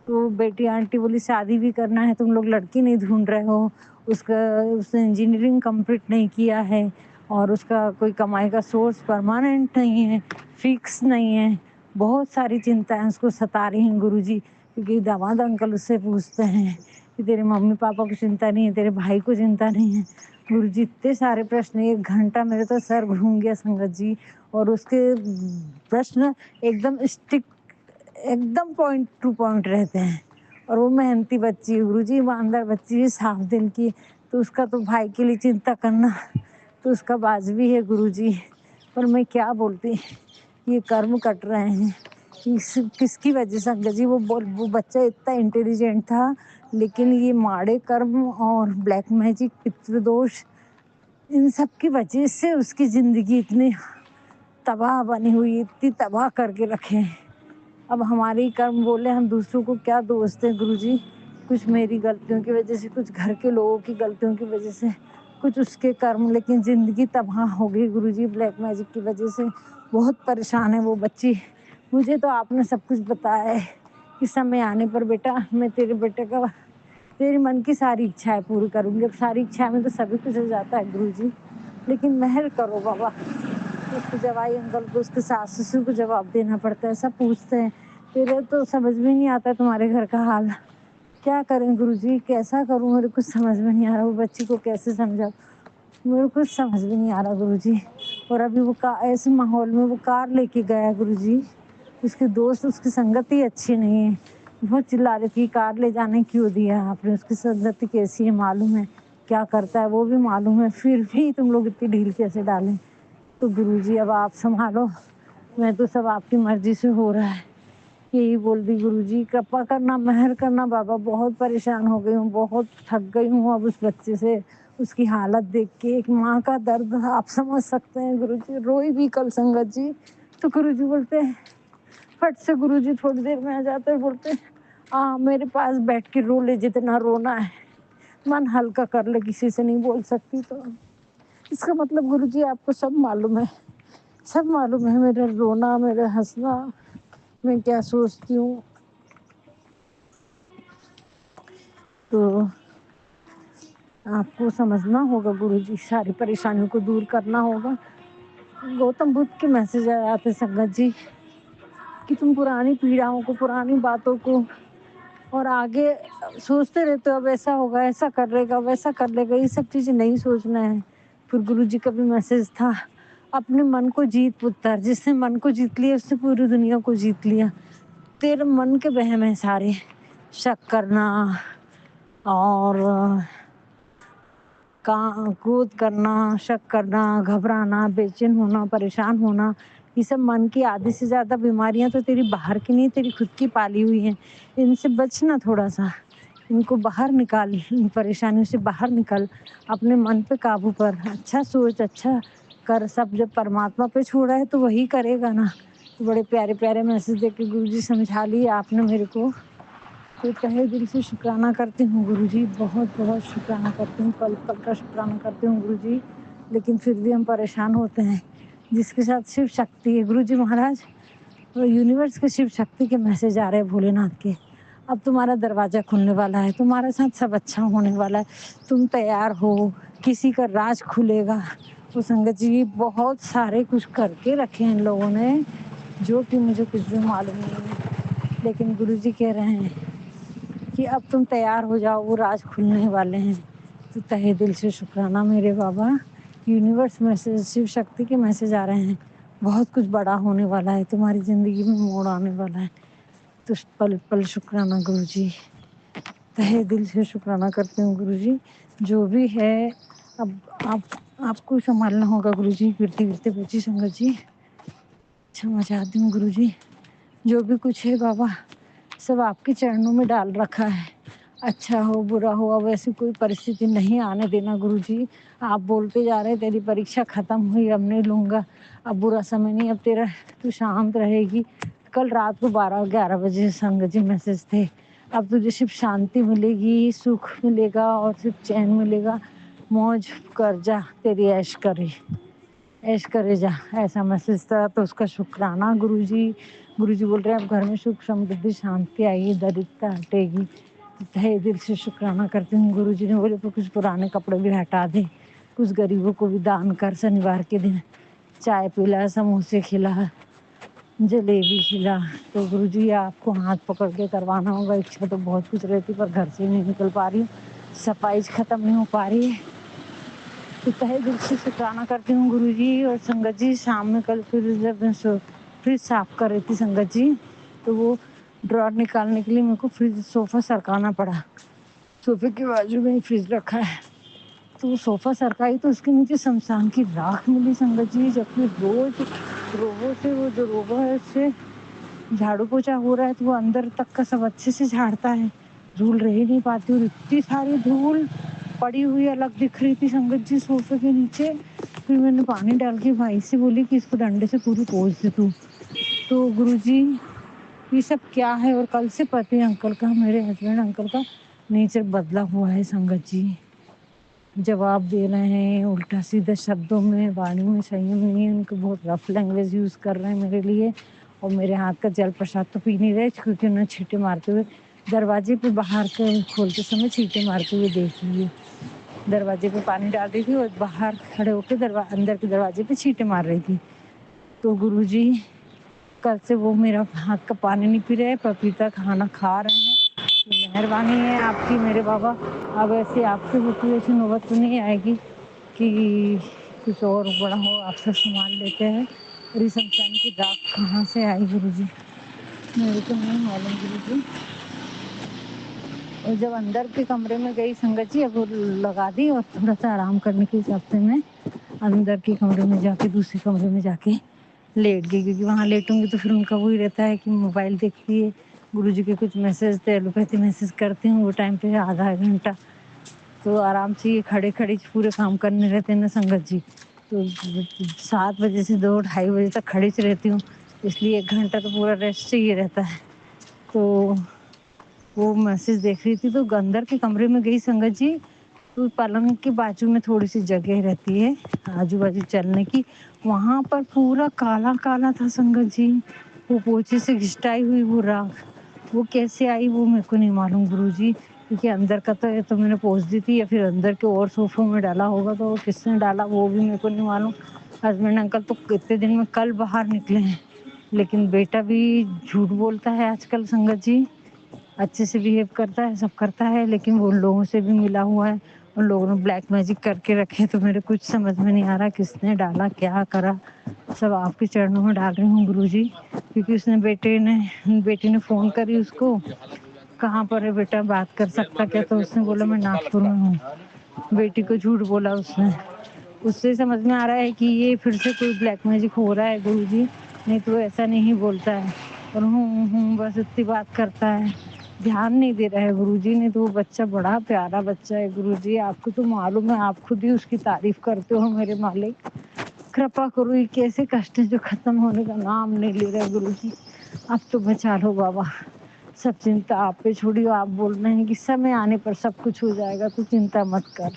तो बेटी आंटी बोली शादी भी करना है, तुम लोग लड़की नहीं ढूंढ रहे हो, उसने इंजीनियरिंग कंप्लीट नहीं किया है, और उसका कोई कमाई का सोर्स परमानेंट नहीं है, फिक्स नहीं है। बहुत सारी चिंताएं उसको सता रही हैं गुरुजी, क्योंकि दामाद अंकल उससे पूछते हैं कि तेरे मम्मी पापा को चिंता नहीं है, तेरे भाई को चिंता नहीं है। गुरुजी इतने सारे प्रश्न, 1 घंटा मेरे तो सर घूम गया संगत जी। और उसके प्रश्न एकदम स्टिक, एकदम पॉइंट टू पॉइंट रहते हैं। और वो मेहनती बच्ची है गुरुजी, ईमानदार बच्ची है, साफ दिल की। तो उसका तो भाई के लिए चिंता करना तो उसका वाजिबी है गुरुजी। पर मैं क्या बोलती, ये कर्म कट रहे हैं किसकी वजह से अंकल जी। वो बच्चा इतना इंटेलिजेंट था, लेकिन ये माड़े कर्म और ब्लैक मैजिक, पितृदोष, इन सब की वजह से उसकी जिंदगी इतनी तबाह बनी हुई, इतनी तबाह करके रखे हैं। अब हमारे ही कर्म बोले, हम दूसरों को क्या दोष दें गुरुजी। कुछ मेरी गलतियों की वजह से, कुछ घर के लोगों की गलतियों की वजह से, कुछ उसके कर्म, लेकिन ज़िंदगी तबाह हो गई गुरुजी ब्लैक मैजिक की वजह से। बहुत परेशान है वो बच्ची। मुझे तो आपने सब कुछ बताया है, कि समय आने पर बेटा मैं तेरे बेटे का तेरे मन की सारी इच्छाएं पूरी करूंगी। अब सारी इच्छाएं में तो सभी कुछ हो जाता है गुरुजी, लेकिन मेहर करो बाबा। उसके जवाई अंकल को उसके सास ससुर को जवाब देना पड़ता है, सब पूछते हैं। तेरे तो समझ में नहीं आता तुम्हारे घर का हाल, क्या करें गुरुजी, कैसा करूं, मेरे कुछ समझ में नहीं आ रहा। वो बच्ची को कैसे समझाऊं, मेरे कुछ समझ में नहीं आ रहा गुरुजी। और अभी वो ऐसे माहौल में वो कार लेके गया गुरुजी, उसके दोस्त उसकी संगति अच्छी नहीं है। बहुत चिल्ला रही थी कार ले जाने क्यों दिया आपने, उसकी संगति कैसी है मालूम है, क्या करता है वो भी मालूम है, फिर भी तुम लोग इतनी ढील कैसे डालें। तो गुरुजी अब आप संभालो, मैं तो सब आपकी मर्जी से हो रहा है, यही बोल दी गुरुजी। कृपा करना, मेहर करना बाबा, बहुत परेशान हो गई हूँ, बहुत थक गई हूँ अब उस बच्चे से, उसकी हालत देख के। एक माँ का दर्द आप समझ सकते हैं गुरुजी। रोई भी कल संगत जी, तो गुरुजी बोलते हैं फट से, गुरुजी थोड़ी देर में आ जाते हैं, बोलते हैं मेरे पास बैठ के रो ले जितना रोना है, मन हल्का कर ले, किसी से नहीं बोल सकती। तो इसका मतलब गुरुजी आपको सब मालूम है, सब मालूम है, मेरा रोना, मेरा हंसना, मैं क्या सोचती हूँ। तो आपको समझना होगा गुरुजी, सारी परेशानियों को दूर करना होगा। गौतम बुद्ध के मैसेज आए थे संगत जी कि तुम पुरानी पीड़ाओं को, पुरानी बातों को और आगे सोचते रहते हो, अब ऐसा होगा, ऐसा कर लेगा, वैसा कर लेगा, ये सब चीजें नहीं सोचना है। फिर गुरुजी का भी मैसेज था, अपने मन को जीत पुत्र, जिसने मन को जीत लिया उसने पूरी दुनिया को जीत लिया। तेरे मन के वहम है सारे, शक करना और क्रोध करना, शक करना, घबराना, बेचैन होना, परेशान होना, ये सब मन की आधी से ज्यादा बीमारियां तो तेरी बाहर की नहीं, तेरी खुद की पाली हुई हैं। इनसे बचना, थोड़ा सा इनको बाहर निकाल, इन परेशानियों से बाहर निकल, अपने मन पे काबू कर, अच्छा सोच, अच्छा कर। सब जब परमात्मा पे छोड़ा है तो वही करेगा ना। तो बड़े प्यारे प्यारे मैसेज देके गुरुजी समझा लिए आपने मेरे को, तो तहे दिल से शुक्राना करती हूँ गुरुजी, बहुत बहुत शुक्राना करती हूँ, पल पल का शुक्राना करती हूँ गुरुजी। लेकिन फिर भी हम परेशान होते हैं। जिसके साथ शिव शक्ति है गुरुजी महाराज, वो यूनिवर्स के शिव शक्ति के मैसेज आ रहे हैं भोलेनाथ के, अब तुम्हारा दरवाजा खुलने वाला है, तुम्हारे साथ सब अच्छा होने वाला है, तुम तैयार हो, किसी का राज खुलेगा। वो संगत जी बहुत सारे कुछ करके रखे हैं इन लोगों ने, जो कि मुझे कुछ भी मालूम नहीं है, लेकिन गुरुजी कह रहे हैं कि अब तुम तैयार हो जाओ, वो राज खुलने वाले हैं। तो तहे दिल से शुक्राना मेरे बाबा, यूनिवर्स मैसेज, शिव शक्ति के मैसेज आ रहे हैं, बहुत कुछ बड़ा होने वाला है, तुम्हारी ज़िंदगी में मोड़ आने वाला है। तो पल पल शुक्राना गुरुजी, तहे दिल से शुक्राना करती हूँ गुरुजी। जो भी है अब आपको संभालना होगा गुरुजी। गिरते गिरते बची संगत जी, क्षमा चाहती हूँ गुरुजी। जो भी कुछ है बाबा, सब आपके चरणों में डाल रखा है, अच्छा हो बुरा हो, अब ऐसी कोई परिस्थिति नहीं आने देना गुरुजी। आप बोलते जा रहे तेरी परीक्षा खत्म हुई, अब नहीं लूँगा, अब बुरा समय नहीं, अब तेरा तू शांत रहेगी। कल रात को 12-11 बजे संगत जी मैसेज थे, अब तुझे सिर्फ शांति मिलेगी, सुख मिलेगा और सिर्फ चैन मिलेगा, मौज कर जा, तेरी ऐश करे जा, ऐसा मैसेज था। तो उसका शुक्राना गुरुजी। गुरुजी बोल रहे हैं अब घर में सुख समृद्धि शांति आएगी, दरिद्रता हटेगी। तहे दिल से शुक्राना करती हूँ। गुरुजी ने बोले तो कुछ पुराने कपड़े भी हटा दे, कुछ गरीबों को भी दान कर, शनिवार के दिन चाय पिला, समोसे खिला, जलेबी खिला। तो गुरुजी आपको हाथ पकड़ के करवाना होगा, इच्छा तो बहुत कुछ रहती पर घर से नहीं निकल पा रही हूँ, सफाई खत्म नहीं हो पा रही है। तो तहे दिल से शुक्राना करती हूँ गुरुजी। और संगत जी शाम में कल फिर जब मैं फ्रिज साफ कर रही थी संगत जी, तो वो ड्रॉर निकालने के लिए मेरे को फ्रिज सोफ़ा सरकाना पड़ा, सोफे के बाजू में ही फ्रिज रखा है। तो वो सोफ़ा सरकाई तो उसके नीचे शमशान की राख मिली संगत जी, जबकि रोज रोबो से, वो जो रोबो है उससे झाड़ू पोछा हो रहा है तो वो अंदर तक का सब अच्छे से झाड़ता है, धूल रह ही नहीं पाती। और इतनी सारी धूल पड़ी हुई अलग दिख रही थी संगत जी सोफे के नीचे। फिर मैंने पानी डाल के भाई से बोली कि इसको डंडे से पूरी पोंछ दे तू। तो गुरुजी ये सब क्या है। और कल से पति अंकल का, मेरे हस्बैंड अंकल का नेचर बदला हुआ है संगत जी, जवाब दे रहे हैं उल्टा सीधा शब्दों में, वाणी में संयम नहीं है, उनको बहुत रफ लैंग्वेज यूज़ कर रहे हैं मेरे लिए। और मेरे हाथ का जल प्रसाद तो पी नहीं रहे क्योंकि उन्होंने छींटे मारते हुए दरवाजे पे बाहर के खोलते समय छींटे मारते हुए देख लिए। दरवाजे पे पानी डाल रही थी और बाहर खड़े होकर अंदर के दरवाजे पे छींटे मार रही थी। तो गुरुजी कल से वो मेरा हाथ का पानी नहीं पी रहे, पपीता खाना खा रहे हैं। ये मेहरबानी है आपकी मेरे बाबा। अब ऐसे आपसे होती हुई ऐसी नौबत तो नहीं आएगी कि कुछ और बड़ा हो, आपसे सामान लेते हैं और इस शमशान की राख कहाँ से आई गुरुजी, मेरे को नहीं मालूम गुरुजी। और जब अंदर के कमरे में गई संगत जी, अब वो लगा दी और थोड़ा सा आराम करने के हिसाब से मैं अंदर के कमरे में जाके दूसरे कमरे में जाके लेट गई, क्योंकि वहाँ लेटूंगी तो फिर उनका वही रहता है कि मोबाइल देखती है, गुरुजी के कुछ मैसेज थे, एलोपैथी मैसेज करती हूँ वो टाइम पे आधा घंटा, तो आराम से ये खड़े खड़े पूरे काम करने रहते हैं ना संगत जी। तो 7 बजे से 2-2:30 बजे तक खड़ी सी रहती हूँ, इसलिए 1 घंटा तो पूरा रेस्ट चाहिए रहता है। तो वो मैसेज देख रही थी तो अंदर के कमरे में गई संगत जी, तो पलंग के बाजू में थोड़ी सी जगह रहती है आजू बाजू चलने की, वहां पर पूरा काला काला था संगत जी। वो पोछे से घिसटाई हुई वो राख, वो कैसे आई वो मेरे को नहीं मालूम गुरुजी, क्योंकि अंदर का तो मैंने पोछ दी थी या फिर अंदर के और सोफों में डाला होगा, तो किसने डाला वो भी मेरे को नहीं मालूम। हस्बैंड अंकल तो कितने दिन में कल बाहर निकले हैं, लेकिन बेटा भी झूठ बोलता है आजकल संगत जी, अच्छे से बिहेव करता है, सब करता है, लेकिन वो लोगों से भी मिला हुआ है। उन लोगों ने ब्लैक मैजिक करके रखे, तो मेरे कुछ समझ में नहीं आ रहा किसने डाला क्या करा। सब आपके चरणों में डाल रही हूँ गुरुजी, क्योंकि उसने बेटी ने फ़ोन करी उसको, कहाँ पर है बेटा, बात कर सकता क्या, तो उसने बोला मैं नागपुर में हूँ। बेटी को झूठ बोला उसने, उससे समझ में आ रहा है कि ये फिर से कोई ब्लैक मैजिक हो रहा है गुरुजी, नहीं तो ऐसा नहीं बोलता है और हूँ बस इतनी बात करता है, ध्यान नहीं दे रहा है गुरुजी। नहीं तो वो बच्चा बड़ा प्यारा बच्चा है गुरुजी, आपको तो मालूम है, आप खुद ही उसकी तारीफ करते हो मेरे मालिक। कृपा करो, ये कैसे कष्ट है जो खत्म होने का नाम नहीं ले रहे गुरुजी, अब तो बचा लो बाबा। सब चिंता आप पे छोड़ी, आप बोल रहे हैं कि समय आने पर सब कुछ हो जाएगा, तो चिंता मत कर,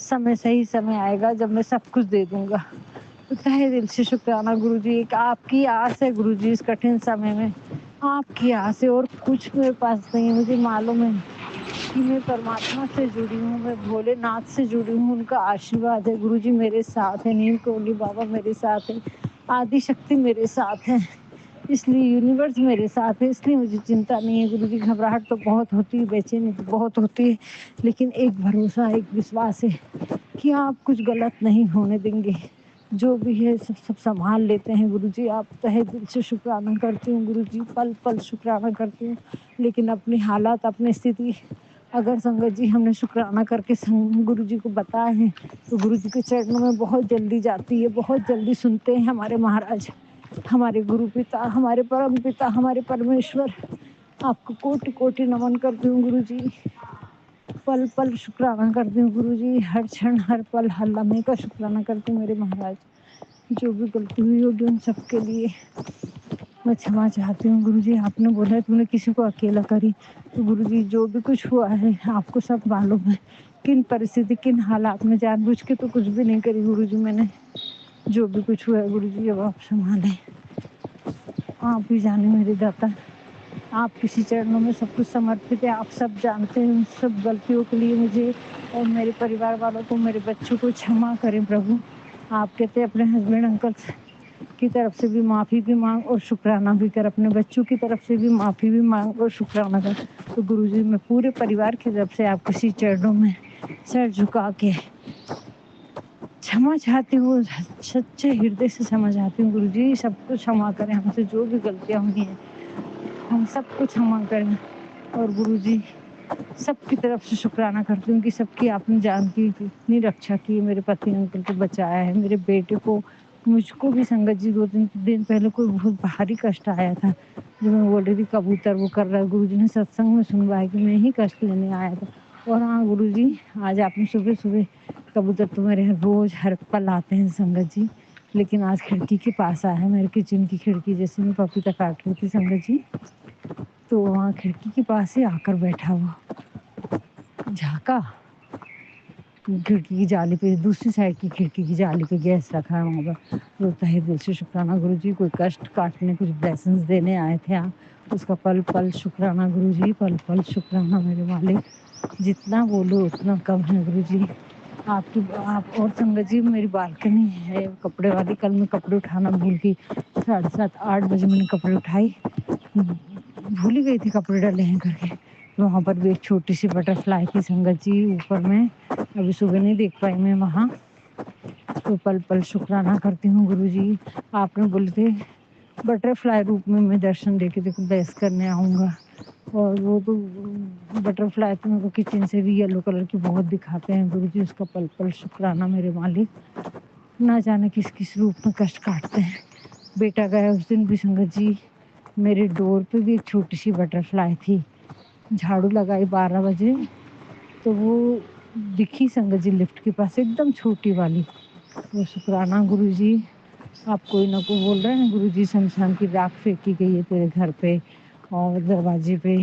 समय सही समय आएगा जब मैं सब कुछ दे दूंगा। तो तहे दिल से शुक्राना गुरुजी, एक आपकी आस है गुरुजी इस कठिन समय में, आपकी आस है और कुछ मेरे पास नहीं है। मुझे मालूम है कि मैं परमात्मा से जुड़ी हूँ, मैं भोलेनाथ से जुड़ी हूँ, उनका आशीर्वाद है गुरुजी मेरे साथ है, नीम कोली बाबा मेरे साथ है, आदि शक्ति मेरे साथ है, इसलिए यूनिवर्स मेरे साथ है, इसलिए मुझे चिंता नहीं है गुरुजी। घबराहट तो बहुत होती है, बेचैनी तो बहुत होती है, लेकिन एक भरोसा, एक विश्वास है कि आप कुछ गलत नहीं होने देंगे, जो भी है सब संभाल लेते हैं गुरुजी। आप तहे दिल से शुक्राना करती हूँ गुरुजी, पल पल शुक्राना करती हूँ। लेकिन अपनी हालात, अपनी स्थिति अगर संगत जी हमने शुक्राना करके गुरुजी को बताया है, तो गुरुजी के चरणों में बहुत जल्दी जाती है, बहुत जल्दी सुनते हैं हमारे महाराज, हमारे गुरु पिता, हमारे परम पिता, हमारे परमेश्वर। आपको कोटि कोटि नमन करती हूँ गुरुजी, पल पल शुक्राना करती हूँ गुरुजी, हर क्षण हर पल हर लम्हे का शुक्राना करती हूँ मेरे महाराज। जो भी गलती हुई होगी उन सबके लिए मैं क्षमा चाहती हूँ गुरुजी। आपने बोला तूने किसी को अकेला करी, तो गुरुजी जो भी कुछ हुआ है आपको सब मालूम है, किन परिस्थिति किन हालात में जानबूझ के तो कुछ भी नहीं करी गुरुजी मैंने। जो भी कुछ हुआ है गुरुजी अब आप संभालें, आप ही जाने मेरे दाता, आप किसी चरणों में सब कुछ समर्पित है। आप सब जानते हैं, उन सब गलतियों के लिए मुझे और मेरे परिवार वालों को, मेरे बच्चों को क्षमा करें प्रभु। आप कहते हैं अपने हस्बैंड अंकल की तरफ से भी माफ़ी भी मांग और शुक्राना भी कर, अपने बच्चों की तरफ से भी माफ़ी भी मांग और शुक्राना कर। तो गुरुजी मैं पूरे परिवार की तरफ से आप किसी चरणों में सर झुका के क्षमा चाहती हूँ, सच्चे हृदय से क्षमा चाहती हूँ गुरुजी। सबको क्षमा करें, हमसे जो भी गलतियाँ हुई हैं हम सबको क्षमा करें। और गुरुजी सबकी तरफ से शुक्राना करती हूँ कि सबकी आपने जान की इतनी रक्षा की, मेरे पति अंकल को बचाया है, मेरे बेटे को, मुझको भी संगत जी 2 दिन पहले कोई बहुत भारी कष्ट आया था, जो मैं बोल रही थी कबूतर वो कर रहा है, गुरुजी ने सत्संग में सुनवाया कि मैं ही कष्ट लेने आया था। और हाँ गुरुजी, आज आपने सुबह सुबह, कबूतर तो मेरे यहाँ रोज हर पल आते हैं संगत जी, लेकिन आज खिड़की के पास आया है, मेरे किचन की खिड़की, जैसे मैं पपीता काट रही थी संगत जी, तो वहाँ खिड़की के पास ही आकर बैठा हुआ, झाँका खिड़की की जाली पे, दूसरी साइड की खिड़की की जाली पे गैस रखा है वहाँ पर। तो तहे दिल से शुक्राना गुरुजी, कोई कष्ट काटने, कुछ ब्लेसिंग्स देने आए थे आप, उसका पल पल शुक्राना गुरुजी, पल पल शुक्राना मेरे मालिक। जितना बोलो उतना कम है गुरुजी। आप और संगत जी, मेरी बालकनी है कपड़े वाली, कल मैं कपड़े उठाना भूल गई। 7:30-8 बजे मैंने कपड़े उठाई, भूल ही गई थी कपड़े डले हैं करके। वहाँ पर भी एक छोटी सी बटरफ्लाई थी संगत जी ऊपर में, अभी सुबह नहीं देख पाई मैं वहाँ। तो पल पल शुक्राना करती हूँ गुरुजी। आपने बोले थे बटरफ्लाई रूप में मैं दर्शन देके देखो ब्लेस करने आऊँगा, और वो तो बटरफ्लाई तो मेरे को किचन से भी येलो कलर की बहुत दिखाते हैं गुरुजी। उसका पल पल शुक्राना मेरे मालिक। ना जाने किस किस रूप में कष्ट काटते हैं। बेटा गया उस दिन भी संगत जी, मेरे डोर पे भी एक छोटी सी बटरफ्लाई थी। झाड़ू लगाई 12 बजे तो वो दिखी संगत जी लिफ्ट के पास, एकदम छोटी वाली। वो शुक्राना गुरुजी। आप कोई ना कोई बोल रहे हैं गुरुजी शमशान की राख फेंकी गई है तेरे घर पे और दरवाजे पे।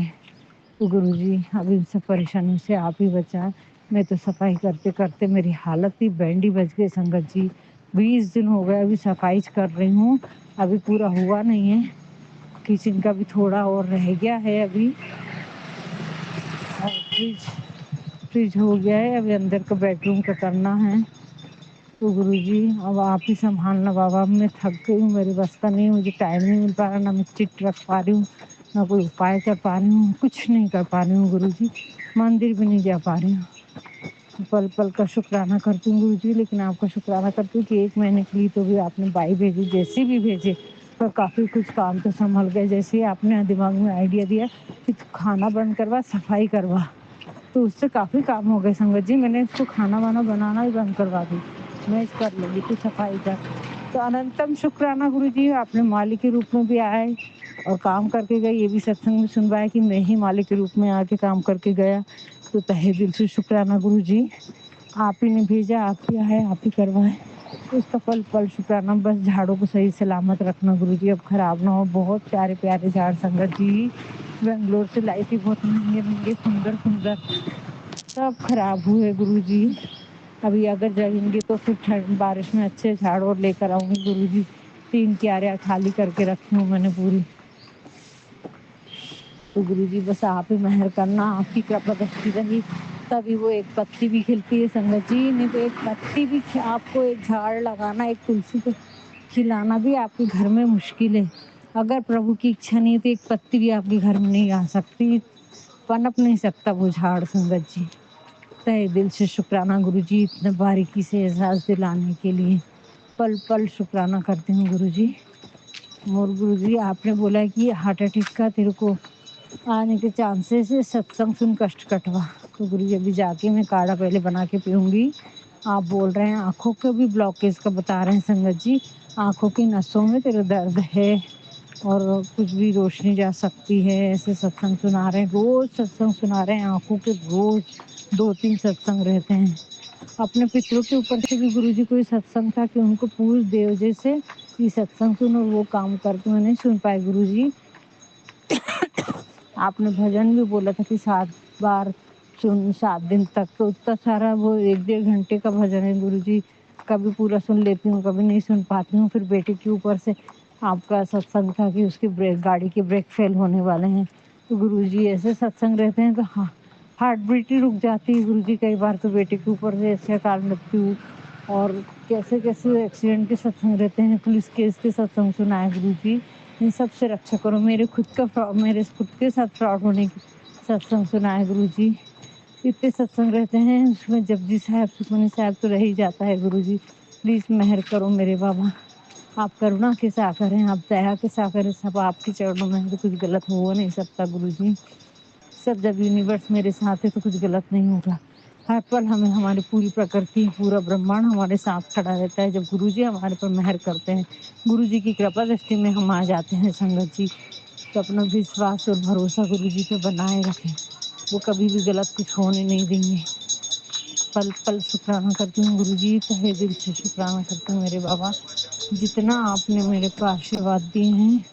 तो गुरुजी अब इन सब परेशानियों से आप ही बचाएं। मैं तो सफाई करते करते मेरी हालत ही बैंडी बज गई संगत जी। 20 दिन हो गए अभी सफाई कर रही हूँ, अभी पूरा हुआ नहीं है। किचन का भी थोड़ा और रह गया है अभी, और फ्रिज हो गया है, अभी अंदर का बेडरूम का करना है। तो गुरुजी अब आप ही संभालना बाबा। मैं थक गई हूँ, मेरे बस का नहीं, मुझे टाइम नहीं मिल पा रहा, ना मैं चिट रख पा रही हूँ, ना कोई उपाय कर पा रही हूँ, कुछ नहीं कर पा रही हूँ गुरुजी। मंदिर भी नहीं जा पा रही हूँ। पल पल का शुक्राना करती हूँ गुरुजी, लेकिन आपका शुक्राना करती हूँ कि 1 महीने के लिए तो भी आपने बाई भेजी, जैसे भी भेजे, पर काफ़ी कुछ काम तो संभल गए। जैसे ही आपने दिमाग में आइडिया दिया कि तू खाना बंद करवा, सफाई करवा, तो उससे काफ़ी काम हो गए संगत जी। मैंने इसको खाना वाना बनाना ही बंद करवा दी, मैं कर लूँगी, तू सफाई कर। तो अनंतम शुक्राना गुरुजी, आपने मालिक के रूप में भी आए और काम करके गए। ये भी सत्संग में सुनवाया कि मैं ही मालिक के रूप में आके काम करके गया। तो तहे दिल से शुक्राना गुरुजी। आप ही ने भेजा, आप ही आए, आप ही करवाए, तो उसका पल पल शुक्राना। बस झाड़ों को सही सलामत रखना गुरुजी, अब खराब ना हो। बहुत प्यारे प्यारे झाड़ संगत जी, बेंगलोर से लाई थी, बहुत महंगे महंगे सुंदर सुंदर, सब खराब हुए गुरुजी। अभी अगर जगेंगे तो फिर ठंड बारिश में अच्छे झाड़ और लेकर आऊंगी गुरुजी। 3 क्यारियाँ खाली करके रखी हूँ मैंने पूरी। तो गुरुजी बस आप ही मेहर करना, आपकी कृपा दृष्टि रही तभी वो एक पत्ती भी खिलती है संगत जी। नहीं तो एक पत्ती भी, आपको एक झाड़ लगाना, एक तुलसी को खिलाना भी आपके घर में मुश्किल है। अगर प्रभु की इच्छा नहीं है तो एक पत्ती भी आपके घर में नहीं आ सकती, पनप नहीं सकता वो झाड़ संगत जी। तहे दिल से शुक्राना गुरुजी, इतने बारीकी से एहसास दिलाने के लिए। पल पल शुक्राना करती हूँ गुरुजी। और गुरुजी आपने बोला है कि हार्ट अटैक का तेरे को आने के चांसेस है, सत्संग सुन कष्ट कटवा। तो गुरुजी अभी जाके मैं काढ़ा पहले बना के पीऊँगी। आप बोल रहे हैं आँखों के भी ब्लॉकेज का बता रहे हैं संगत जी, आँखों की नसों में तेरे दर्द है और कुछ भी रोशनी जा सकती है, ऐसे सत्संग सुना रहे हैं। रोज़ सत्संग सुना रहे हैं, आँखों के रोज़ 2-3 सत्संग रहते हैं। अपने पितरों के ऊपर से भी गुरुजी कोई सत्संग था कि उनको पूछ देव जैसे ये सत्संग सुनो, वो काम करके मैं नहीं सुन पाई गुरुजी। आपने भजन भी बोला था कि 7 बार सुन 7 दिन तक, तो उतना सारा वो 1-1.5 घंटे का भजन है गुरुजी। कभी पूरा सुन लेती हूँ, कभी नहीं सुन पाती हूँ। फिर बेटे के ऊपर से आपका सत्संग था कि उसकी गाड़ी के ब्रेक फेल होने वाले हैं। तो गुरुजी ऐसे सत्संग रहते हैं तो हाँ, हार्ट बीट ही रुक जाती है गुरुजी। कई बार तो बेटे के ऊपर से ऐसे अकाल मृत्यु और कैसे कैसे एक्सीडेंट के सत्संग रहते हैं, पुलिस केस के सत्संग सुनाए गुरुजी। इन सब से रक्षा करो। मेरे मेरे खुद के साथ फ्रॉड होने की सत्संग सुनाए गुरुजी। इतने सत्संग रहते हैं, उसमें जपजी साहब सुखमनी साहब तो रह ही जाता है गुरुजी। प्लीज़ मेहर करो मेरे बाबा, आप करुणा के सागर हैं, आप दया के सागर हैं। सब आपके चरणों में है, तो कुछ गलत हो नहीं सकता गुरुजी। सब जब यूनिवर्स मेरे साथ है तो कुछ गलत नहीं होगा। हर पल हमें हमारी पूरी प्रकृति, पूरा ब्रह्मांड हमारे साथ खड़ा रहता है जब गुरुजी हमारे पर मेहर करते हैं। गुरुजी की कृपा दृष्टि में हम आ जाते हैं संगत जी। तो अपना विश्वास और भरोसा गुरुजी पे बनाए रखें, वो कभी भी गलत कुछ होने नहीं देंगे। पल पल शुक्राना करती हूँ गुरुजी, तहे दिल से शुक्राना करती हूँ मेरे बाबा। जितना आपने मेरे को आशीर्वाद दिए हैं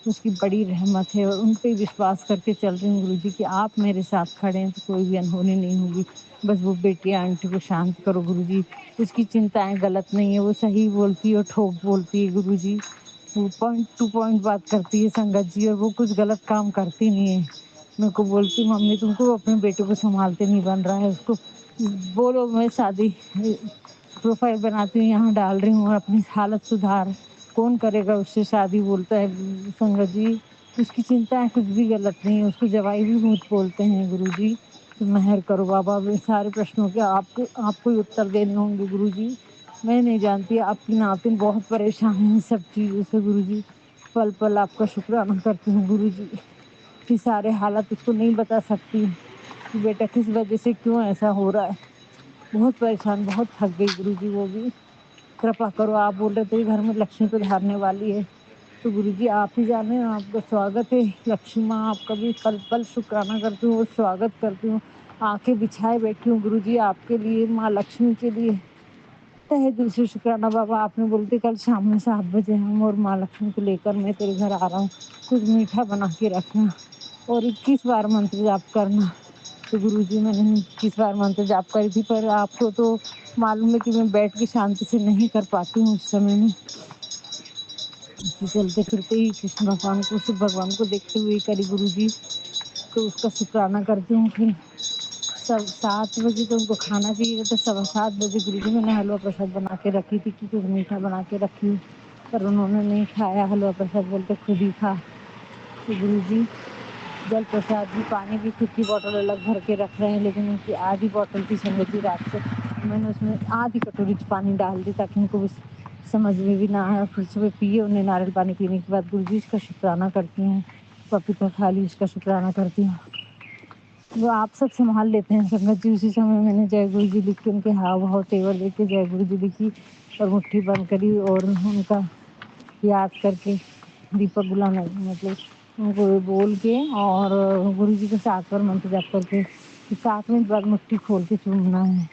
उसकी बड़ी रहमत है और उन पे ही विश्वास करके चल रही हूँ गुरुजी कि आप मेरे साथ खड़े हैं तो कोई भी अनहोनी नहीं होगी। बस वो बेटी आंटी को शांत करो गुरुजी। उसकी चिंताएँ गलत नहीं है, वो सही बोलती है और ठोक बोलती है गुरुजी। वो पॉइंट टू पॉइंट बात करती है संगत जी, और वो कुछ गलत काम करती नहीं है। मेरे को बोलती मम्मी तुमको अपने बेटे को सँभालते नहीं बन रहा है, उसको बोलो मैं शादी प्रोफ़ाइल बनाती हूँ यहाँ डाल रही हूँ और अपनी हालत सुधार, कौन करेगा उससे शादी बोलता है संगत जी। उसकी चिंताएँ कुछ भी गलत नहीं है, उसको जवाई भी बहुत बोलते हैं गुरुजी। तो मेहर करो बाबा, मेरे सारे प्रश्नों के आपको ही उत्तर देने होंगे गुरुजी। मैं नहीं जानती, आपकी नातिन बहुत परेशान है इन सब चीज़ों से गुरुजी। पल-पल आपका शुक्राना करती हूँ गुरुजी। कि सारे हालात उसको नहीं बता सकती कि बेटा किस वजह से क्यों ऐसा हो रहा है। बहुत परेशान, बहुत थक गई गुरुजी वो भी। कृपा करो, आप बोल रहे थे घर में लक्ष्मी पधारने वाली है, तो गुरुजी आप ही जाने, आपका स्वागत है। लक्ष्मी माँ आपका भी पल-पल शुक्राना करती हूँ और स्वागत करती हूँ। आँखें बिछाए बैठी हूँ गुरुजी आपके लिए, माँ लक्ष्मी के लिए। तहे दिल से शुक्राना बाबा, आपने बोलते कल शाम में 7 बजे हम और माँ लक्ष्मी को लेकर मैं तेरे घर आ रहा हूँ, कुछ मीठा बना के रखना और 21 बार मंत्र जाप करना। तो गुरुजी मैंने 21 बार मंत्र जाप करी थी, पर आपको तो मालूम है कि मैं बैठ के शांति से नहीं कर पाती हूँ उस समय में। तो चलते फिरते ही कृष्ण भगवान को, शिव भगवान को देखते हुए करी गुरुजी, तो उसका शुक्राना करती हूँ। फिर सब 7 बजे तो उनको खाना चाहिए, तो 7:15 बजे गुरुजी मैंने हलवा प्रसाद बना के रखी थी कि कुछ मीठा बना के रखी हूँ, पर उन्होंने नहीं खाया हलवा प्रसाद, बोलते खुद ही खा। तो गुरुजी जल प्रसाद भी, पानी भी खुद की बोतल अलग भर के रख रहे हैं, लेकिन उनकी आधी बोतल थी संगत जी रात से, मैंने उसमें आधी कटोरी पानी डाल दी ताकि उनको समझ में भी ना आए। फिर सुबह पिए उन्हें नारियल पानी पीने के बाद गुरुजी इसका शुक्राना करती हूँ। पपीता खा ली, इसका शुक्राना करती हूँ। वो आप सब संभाल लेते हैं संगत जी। उसी समय मैंने जय गुरु जी लिख के उनके हाव भाव तेवर देख के जय गुरु जी लिखी और मुट्ठी बंद करी और उनका याद करके दीपक बुलाना, मतलब उनको बोल के और गुरु जी के 7 बार मंत्र जाप करके 7 मिनट बाद मुट्ठी खोल के चूमना है,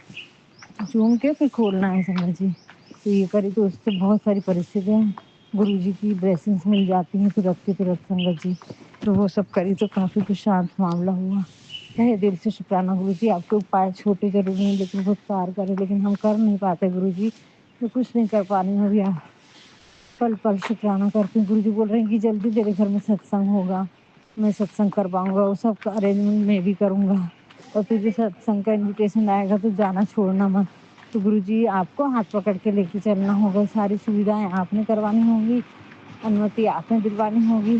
चूम के फिर खोलना है संगत जी। तो ये करी तो उससे बहुत सारी परिस्थितियाँ गुरु जी की ब्लेसिंग्स मिल जाती हैं तुरंत संगत जी। तो वो सब करी तो काफ़ी कुछ शांत मामला हुआ। तहे दिल से शुक्राना गुरु जी। आपके उपाय छोटे जरूर हैं लेकिन बहुत कारगर है, लेकिन हम कर नहीं पाते गुरु जी, तो कुछ नहीं कर पा रही हूँ अभी। आप पल पल शुक्राना करती हूँ। गुरु जी बोल रहे हैं कि जल्दी तेरे घर में सत्संग होगा, मैं सत्संग करवाऊँगा, वो सब का अरेंजमेंट मैं भी करूँगा और तुझे सत्संग का इन्विटेशन आएगा तो जाना छोड़ना मत। तो गुरु जी आपको हाथ पकड़ के लेके चलना होगा, सारी सुविधाएं आपने करवानी होंगी, अनुमति आपने दिलवानी होगी,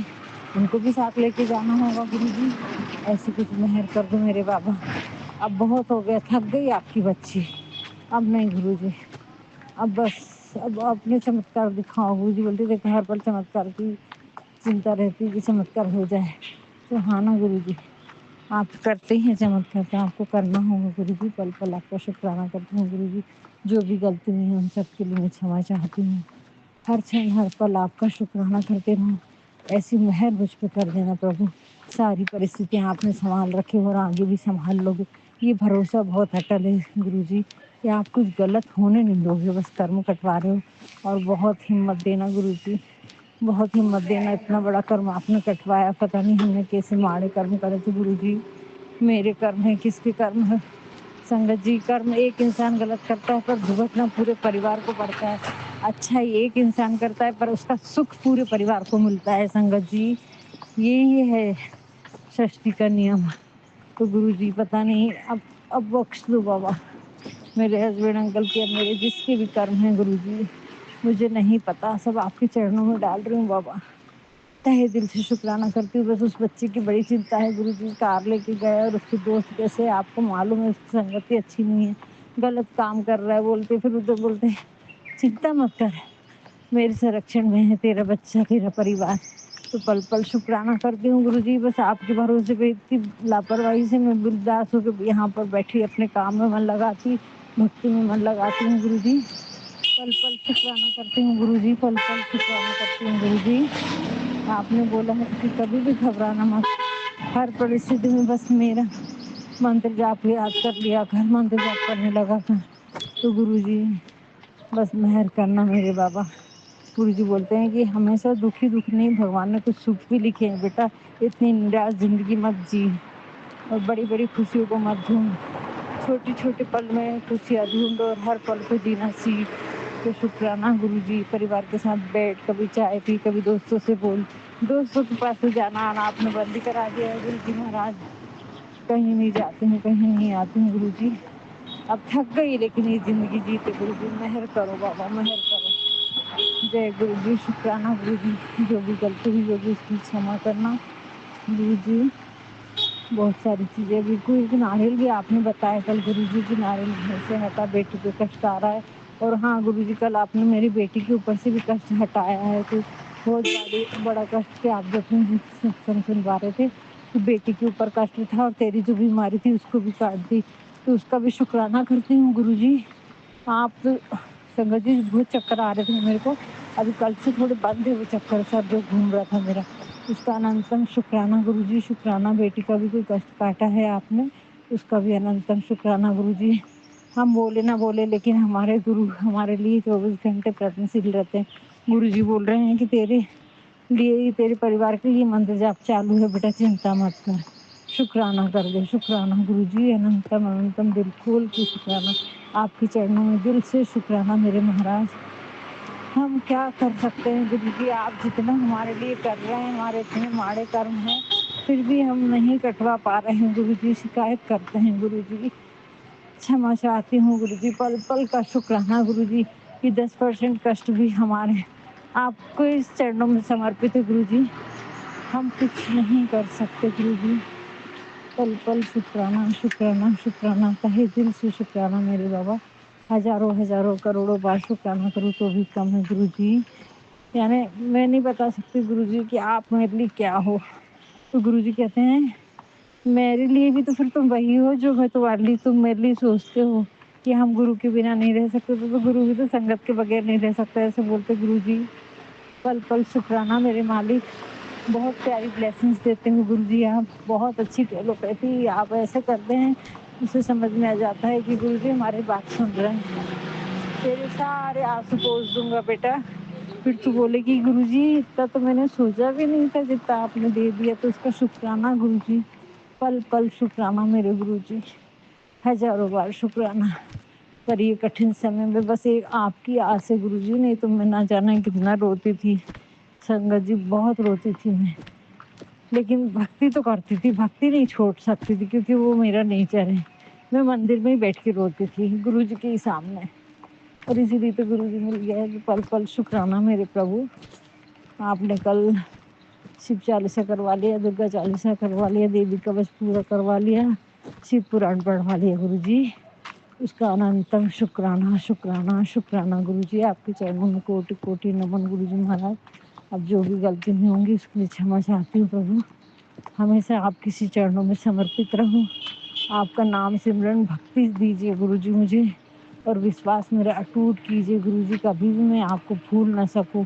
उनको भी साथ लेके जाना होगा गुरु जी। ऐसी कुछ मेहर कर दो मेरे बाबा। अब बहुत हो गया, थक गई आपकी बच्ची, अब नहीं गुरु जी, अब बस अब अपने चमत्कार दिखाओ। गुरु जी बोलते थे हर पल चमत्कार की चिंता रहती है कि चमत्कार हो जाए। तो हाँ ना गुरु जी, आप करते हैं चमत्कार, तो आपको करना होगा गुरु जी। पल पल आपका शुक्राना करती हूँ गुरु जी। जो भी गलती हुई है उन सब के लिए मैं क्षमा चाहती हूँ। हर क्षण हर पल आपका शुक्राना करते रहूँ। ऐसी मेहर मुझ पे कर देना प्रभु। सारी परिस्थितियाँ आपने संभाल रखी और आगे भी संभाल लोगे, ये भरोसा बहुत अटल है गुरु जी कि आप कुछ गलत होने नहीं दोगे। बस कर्म कटवा रहे हो और बहुत हिम्मत देना गुरु जी, बहुत हिम्मत देना। इतना बड़ा कर्म आपने कटवाया, पता नहीं हमने कैसे माड़े कर्म करे थे गुरु जी। मेरे कर्म है, किसके कर्म है संगत जी। कर्म एक इंसान गलत करता है पर भुगतना पूरे परिवार को पड़ता है। अच्छा एक इंसान करता है पर उसका सुख पूरे परिवार को मिलता है संगत जी। ये है सृष्टि का नियम। तो गुरु जी पता नहीं, अब बख्श दो बाबा मेरे हस्बैंड अंकल के, मेरे जिसके भी कर्म हैं गुरु जी, मुझे नहीं पता, सब आपके चरणों में डाल रही हूँ बाबा। तहे दिल से शुक्राना करती हूँ। बस उस बच्चे की बड़ी चिंता है गुरु जी, कार लेके गए और उसके दोस्त कैसे, आपको मालूम है उसकी संगति अच्छी नहीं है, गलत काम कर रहा है बोलते, फिर उधर बोलते चिंता मत कर, मेरे संरक्षण में है तेरा बच्चा, तेरा परिवार। तो पल पल शुक्राना करती हूँ गुरु जी। बस आपके भरोसे पे इतनी लापरवाही से मैं बिरदास होकर यहाँ पर बैठी अपने काम में मन लगाती, भक्ति में मन लगाती हूँ गुरु जी। पल पल शुक्राना करती हूँ गुरु जी, पल पल शुक्राना करती हूँ गुरु जी। आपने बोला है कि कभी भी घबराना मत, हर परिस्थिति में बस मेरा मंत्र जाप याद कर लिया कर, मंत्र जाप करने लगा कर। तो गुरु जी बस मेहर करना मेरे बाबा, गुरुजी बोलते हैं कि हमेशा दुःख ही दुःख नहीं, भगवान ने कुछ सुख भी लिखे हैं बेटा, इतनी निराश ज़िंदगी मत जी और बड़ी-बड़ी खुशियों को मत ढूँढ। छोटे-छोटे पल में खुशियाँ ढूँढ और हर पल को जीना सीख। तो शुक्राना गुरुजी, परिवार के साथ बैठ, कभी चाय पी, कभी दोस्तों से बोल। दोस्तों के पास से जाना-आना आपने बंद ही करा दिया है गुरुजी महाराज। कहीं नहीं जाते हैं, कहीं नहीं आते हैं गुरुजी। अब थक गई लेकिन ये ज़िंदगी जीते गुरुजी, मेहर करो बाबा, मेहर करो। जय गुरुजी, शुक्राना गुरुजी, जो भी गलती हुई होगी उसकी क्षमा करना गुरुजी। बहुत सारी चीज़ें, बिल्कुल एक नारियल भी आपने बताया कल गुरुजी कि नारियल घर से हटा, बेटी को कष्ट आ रहा है। और हाँ गुरुजी, कल आपने मेरी बेटी के ऊपर से भी कष्ट हटाया है, तो बहुत बड़ा कष्ट थे आप जो अपने सत्संग सुनवा रहे थे, कि बेटी के ऊपर कष्ट था और तेरी जो बीमारी थी उसको भी काट दी, तो उसका भी शुक्राना करती हूँ गुरुजी। आप तो संगत जी बहुत चक्कर आ रहे थे मेरे को, अभी कल से थोड़े बंद है वो चक्कर, सर जो घूम रहा था मेरा, उसका अनंतम शुक्राना गुरुजी, शुक्राना। बेटी का भी कोई कष्ट काटा है आपने, उसका भी अनंतम शुक्राना गुरुजी। हम बोले ना बोले लेकिन हमारे गुरु हमारे लिए 24 घंटे प्रयत्नशील रहते हैं। गुरुजी बोल रहे हैं कि तेरे लिए, तेरे परिवार के लिए मंत्र जाप चालू है बेटा, चिंता मत कर, शुक्राना कर दे, शुक्राना गुरुजी, अनंतम अनंतम दिल खोल के शुक्राना। आपके चरणों में दिल से शुक्राना मेरे महाराज। हम क्या कर सकते हैं गुरुजी, आप जितना हमारे लिए कर रहे हैं, हमारे इतने माड़े कर्म हैं, फिर भी हम नहीं कटवा पा रहे हैं गुरुजी, शिकायत करते हैं गुरुजी। क्षमा चाहती हूँ गुरुजी, पल पल का शुक्राना गुरुजी, कि 10% कष्ट भी हमारे आपको इस चरणों में समर्पित है गुरुजी। हम कुछ नहीं कर सकते गुरुजी, पल पल शुक्राना शुक्राना शुक्राना, तहे दिल से शुक्राना मेरे बाबा। हजारों हजारों करोड़ों बार शुक्राना करूँ तो भी कम है गुरुजी। यानी मैं नहीं बता सकती गुरुजी कि आप मेरे लिए क्या हो। तो गुरुजी कहते हैं मेरे लिए भी तो फिर तुम वही हो जो मैं तुम्हारे लिए, तुम मेरे लिए सोचते हो कि हम गुरु के बिना नहीं रह सकते, तो गुरु भी तो संगत के बगैर नहीं रह सकता, ऐसे बोलते गुरुजी। पल पल शुक्राना मेरे मालिक, बहुत प्यारी ब्लेसिंग्स देते हो गुरुजी आप, बहुत अच्छी टेलोपैथी आप ऐसे करते हैं, उसे समझ में आ जाता है कि गुरुजी हमारी बात सुन रहे हैं। तेरे सारे आंसू पोंछ दूंगा बेटा, फिर तू बोलेगी गुरुजी इतना तो मैंने सोचा भी नहीं था, जितना आपने दे दिया, तो उसका शुक्राना गुरुजी। पल पल शुक्राना मेरे गुरुजी, हजारों बार शुक्राना। पर ये कठिन समय में बस एक आपकी आस है गुरुजी, नहीं तो मैं ना जाना कितना रोती थी संगत जी, बहुत रोती थी मैं, लेकिन भक्ति तो करती थी, भक्ति नहीं छोड़ सकती थी क्योंकि वो मेरा नेचर है। मैं मंदिर में ही बैठ के रोती थी गुरुजी के ही सामने, और इसीलिए तो गुरुजी मिल गया है। पल पल शुक्राना मेरे प्रभु। आपने कल शिव चालीसा करवा लिया, दुर्गा चालीसा करवा लिया, देवी कवच पूरा करवा लिया, शिव पुराण पढ़वा लिया गुरुजी, उसका अनंतम शुक्राना शुक्राना शुक्राना गुरुजी। आपके चरणों में कोटि कोटि नमन गुरुजी महाराज। अब जो भी गलती हुई होंगी उसके लिए क्षमा चाहती हूँ प्रभु। हमेशा आप किसी चरणों में समर्पित रहूं, आपका नाम सिमरन भक्ति दीजिए गुरुजी मुझे, और विश्वास मेरा अटूट कीजिए गुरुजी, कभी भी मैं आपको भूल ना सकूं,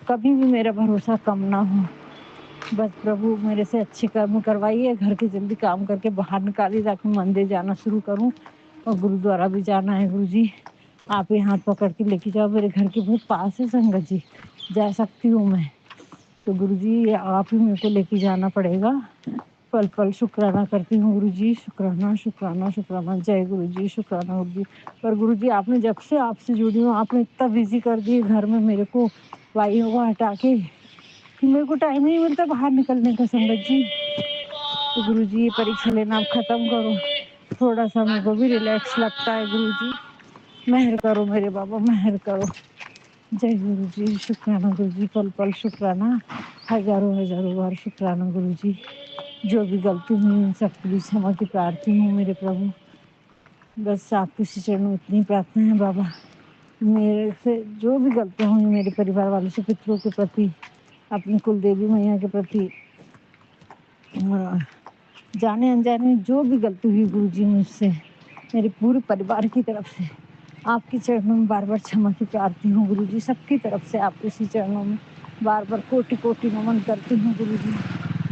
कभी भी मेरा भरोसा कम ना हो। बस प्रभु मेरे से अच्छे कर्म करवाइए, घर के जल्दी काम करके बाहर निकालिए ताकि मंदिर जाना शुरू करूं, और गुरुद्वारा भी जाना है गुरुजी। आप ही हाथ पकड़ के लेके जाओ, मेरे घर के बहुत पास है संगत जी, जा सकती हूँ मैं, तो गुरुजी आप ही मेरे को लेके जाना पड़ेगा। पल पल शुक्राना करती हूँ गुरुजी, शुक्राना शुक्राना शुक्राना। जय गुरुजी, शुक्राना गुरुजी। पर गुरुजी आपने जब से आपसे जुड़ी हूँ, आपने इतना बिजी कर दिए घर में मेरे को, वाइयों को हटा के, कि मेरे को टाइम नहीं मिलता बाहर निकलने का संगत जी। तो गुरुजी ये परीक्षा लेना आप खत्म करो, थोड़ा सा मेरे को भी रिलैक्स लगता है गुरुजी, मेहर करो मेरे बाबा, मेहर करो। जय गुरुजी, शुक्राना गुरुजी, पल पल शुक्राना, हजारों हजारों बार शुक्राना गुरुजी। जो भी गलती हुई उन सबके लिए क्षमा की प्रार्थी हूँ मेरे प्रभु। बस आपके चरणों में इतनी प्रार्थना है बाबा, मेरे से जो भी गलतियाँ हुई मेरे परिवार वालों से, पितरों के प्रति, अपनी कुल देवी मैया के प्रति, जाने अनजाने जो भी गलती हुई गुरुजी मुझसे, मेरे पूरे परिवार की तरफ से आपके चरणों में बार बार क्षमा की प्रार्थी हूँ गुरुजी। सबकी तरफ से आपके इसी चरणों में बार बार कोटि कोटि नमन करती हूँ गुरुजी।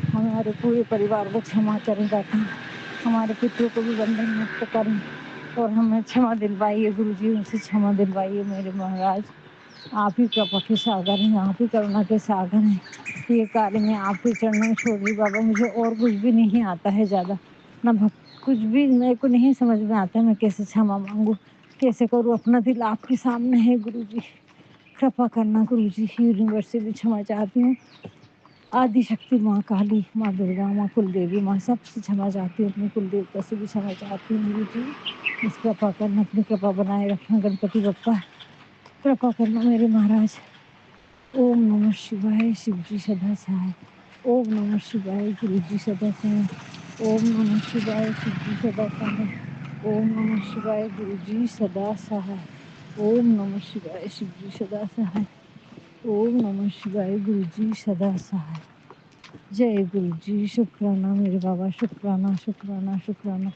हमारे पूरे परिवार को क्षमा करें दाता, हमारे पितरों को भी बंधन मुक्त करें, और हमें क्षमा दिलवाइए गुरुजी, उनसे क्षमा दिलवाइए मेरे महाराज। आप ही कृपा के सागर हैं, आप ही करुणा के सागर हैं। ये कार्य मैं आपके चरणों में छोड़ रही बाबा। मुझे और कुछ भी नहीं आता है ज़्यादा, ना कुछ भी मेरे को नहीं समझ में आता है। मैं कैसे क्षमा मांगूँ, कैसे करूँ? अपना दिल आपके सामने है गुरुजी, कृपा करना गुरुजी। यूनिवर्स से भी क्षमा चाहती हूँ, आदि शक्ति माँ काली, माँ दुर्गा, माँ कुलदेवी, माँ सबसे क्षमा चाहती हूँ। अपने कुल देवता से भी क्षमा चाहती हूँ गुरुजी। इस कृपा करना, अपनी कृपा बनाए रखना गणपति बप्पा, कृपा करना मेरे महाराज। ओम नमः शिवाय, शिव जी सदा सहाय। ओम नमः शिवाय, गुरु जी सदा सहाय। ओम नमः शिवाय, शिव जी सदा सहाय। ओम नमः शिवाय, गुरु जी सदा सहाय। ओम नमः शिवाय, शिव जी सदा सहाय। ओम नमः शिवाय, गुरु जी सदा सहाय। जय गुरु जी। शुक्राना मेरे बाबा, शुक्राना शुक्राना शुक्राना,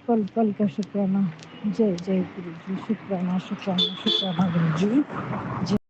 पल पल का शुक्राना। जय जय गुरु जी। शुक्राना शुक्राना शुक्राना गुरु जी।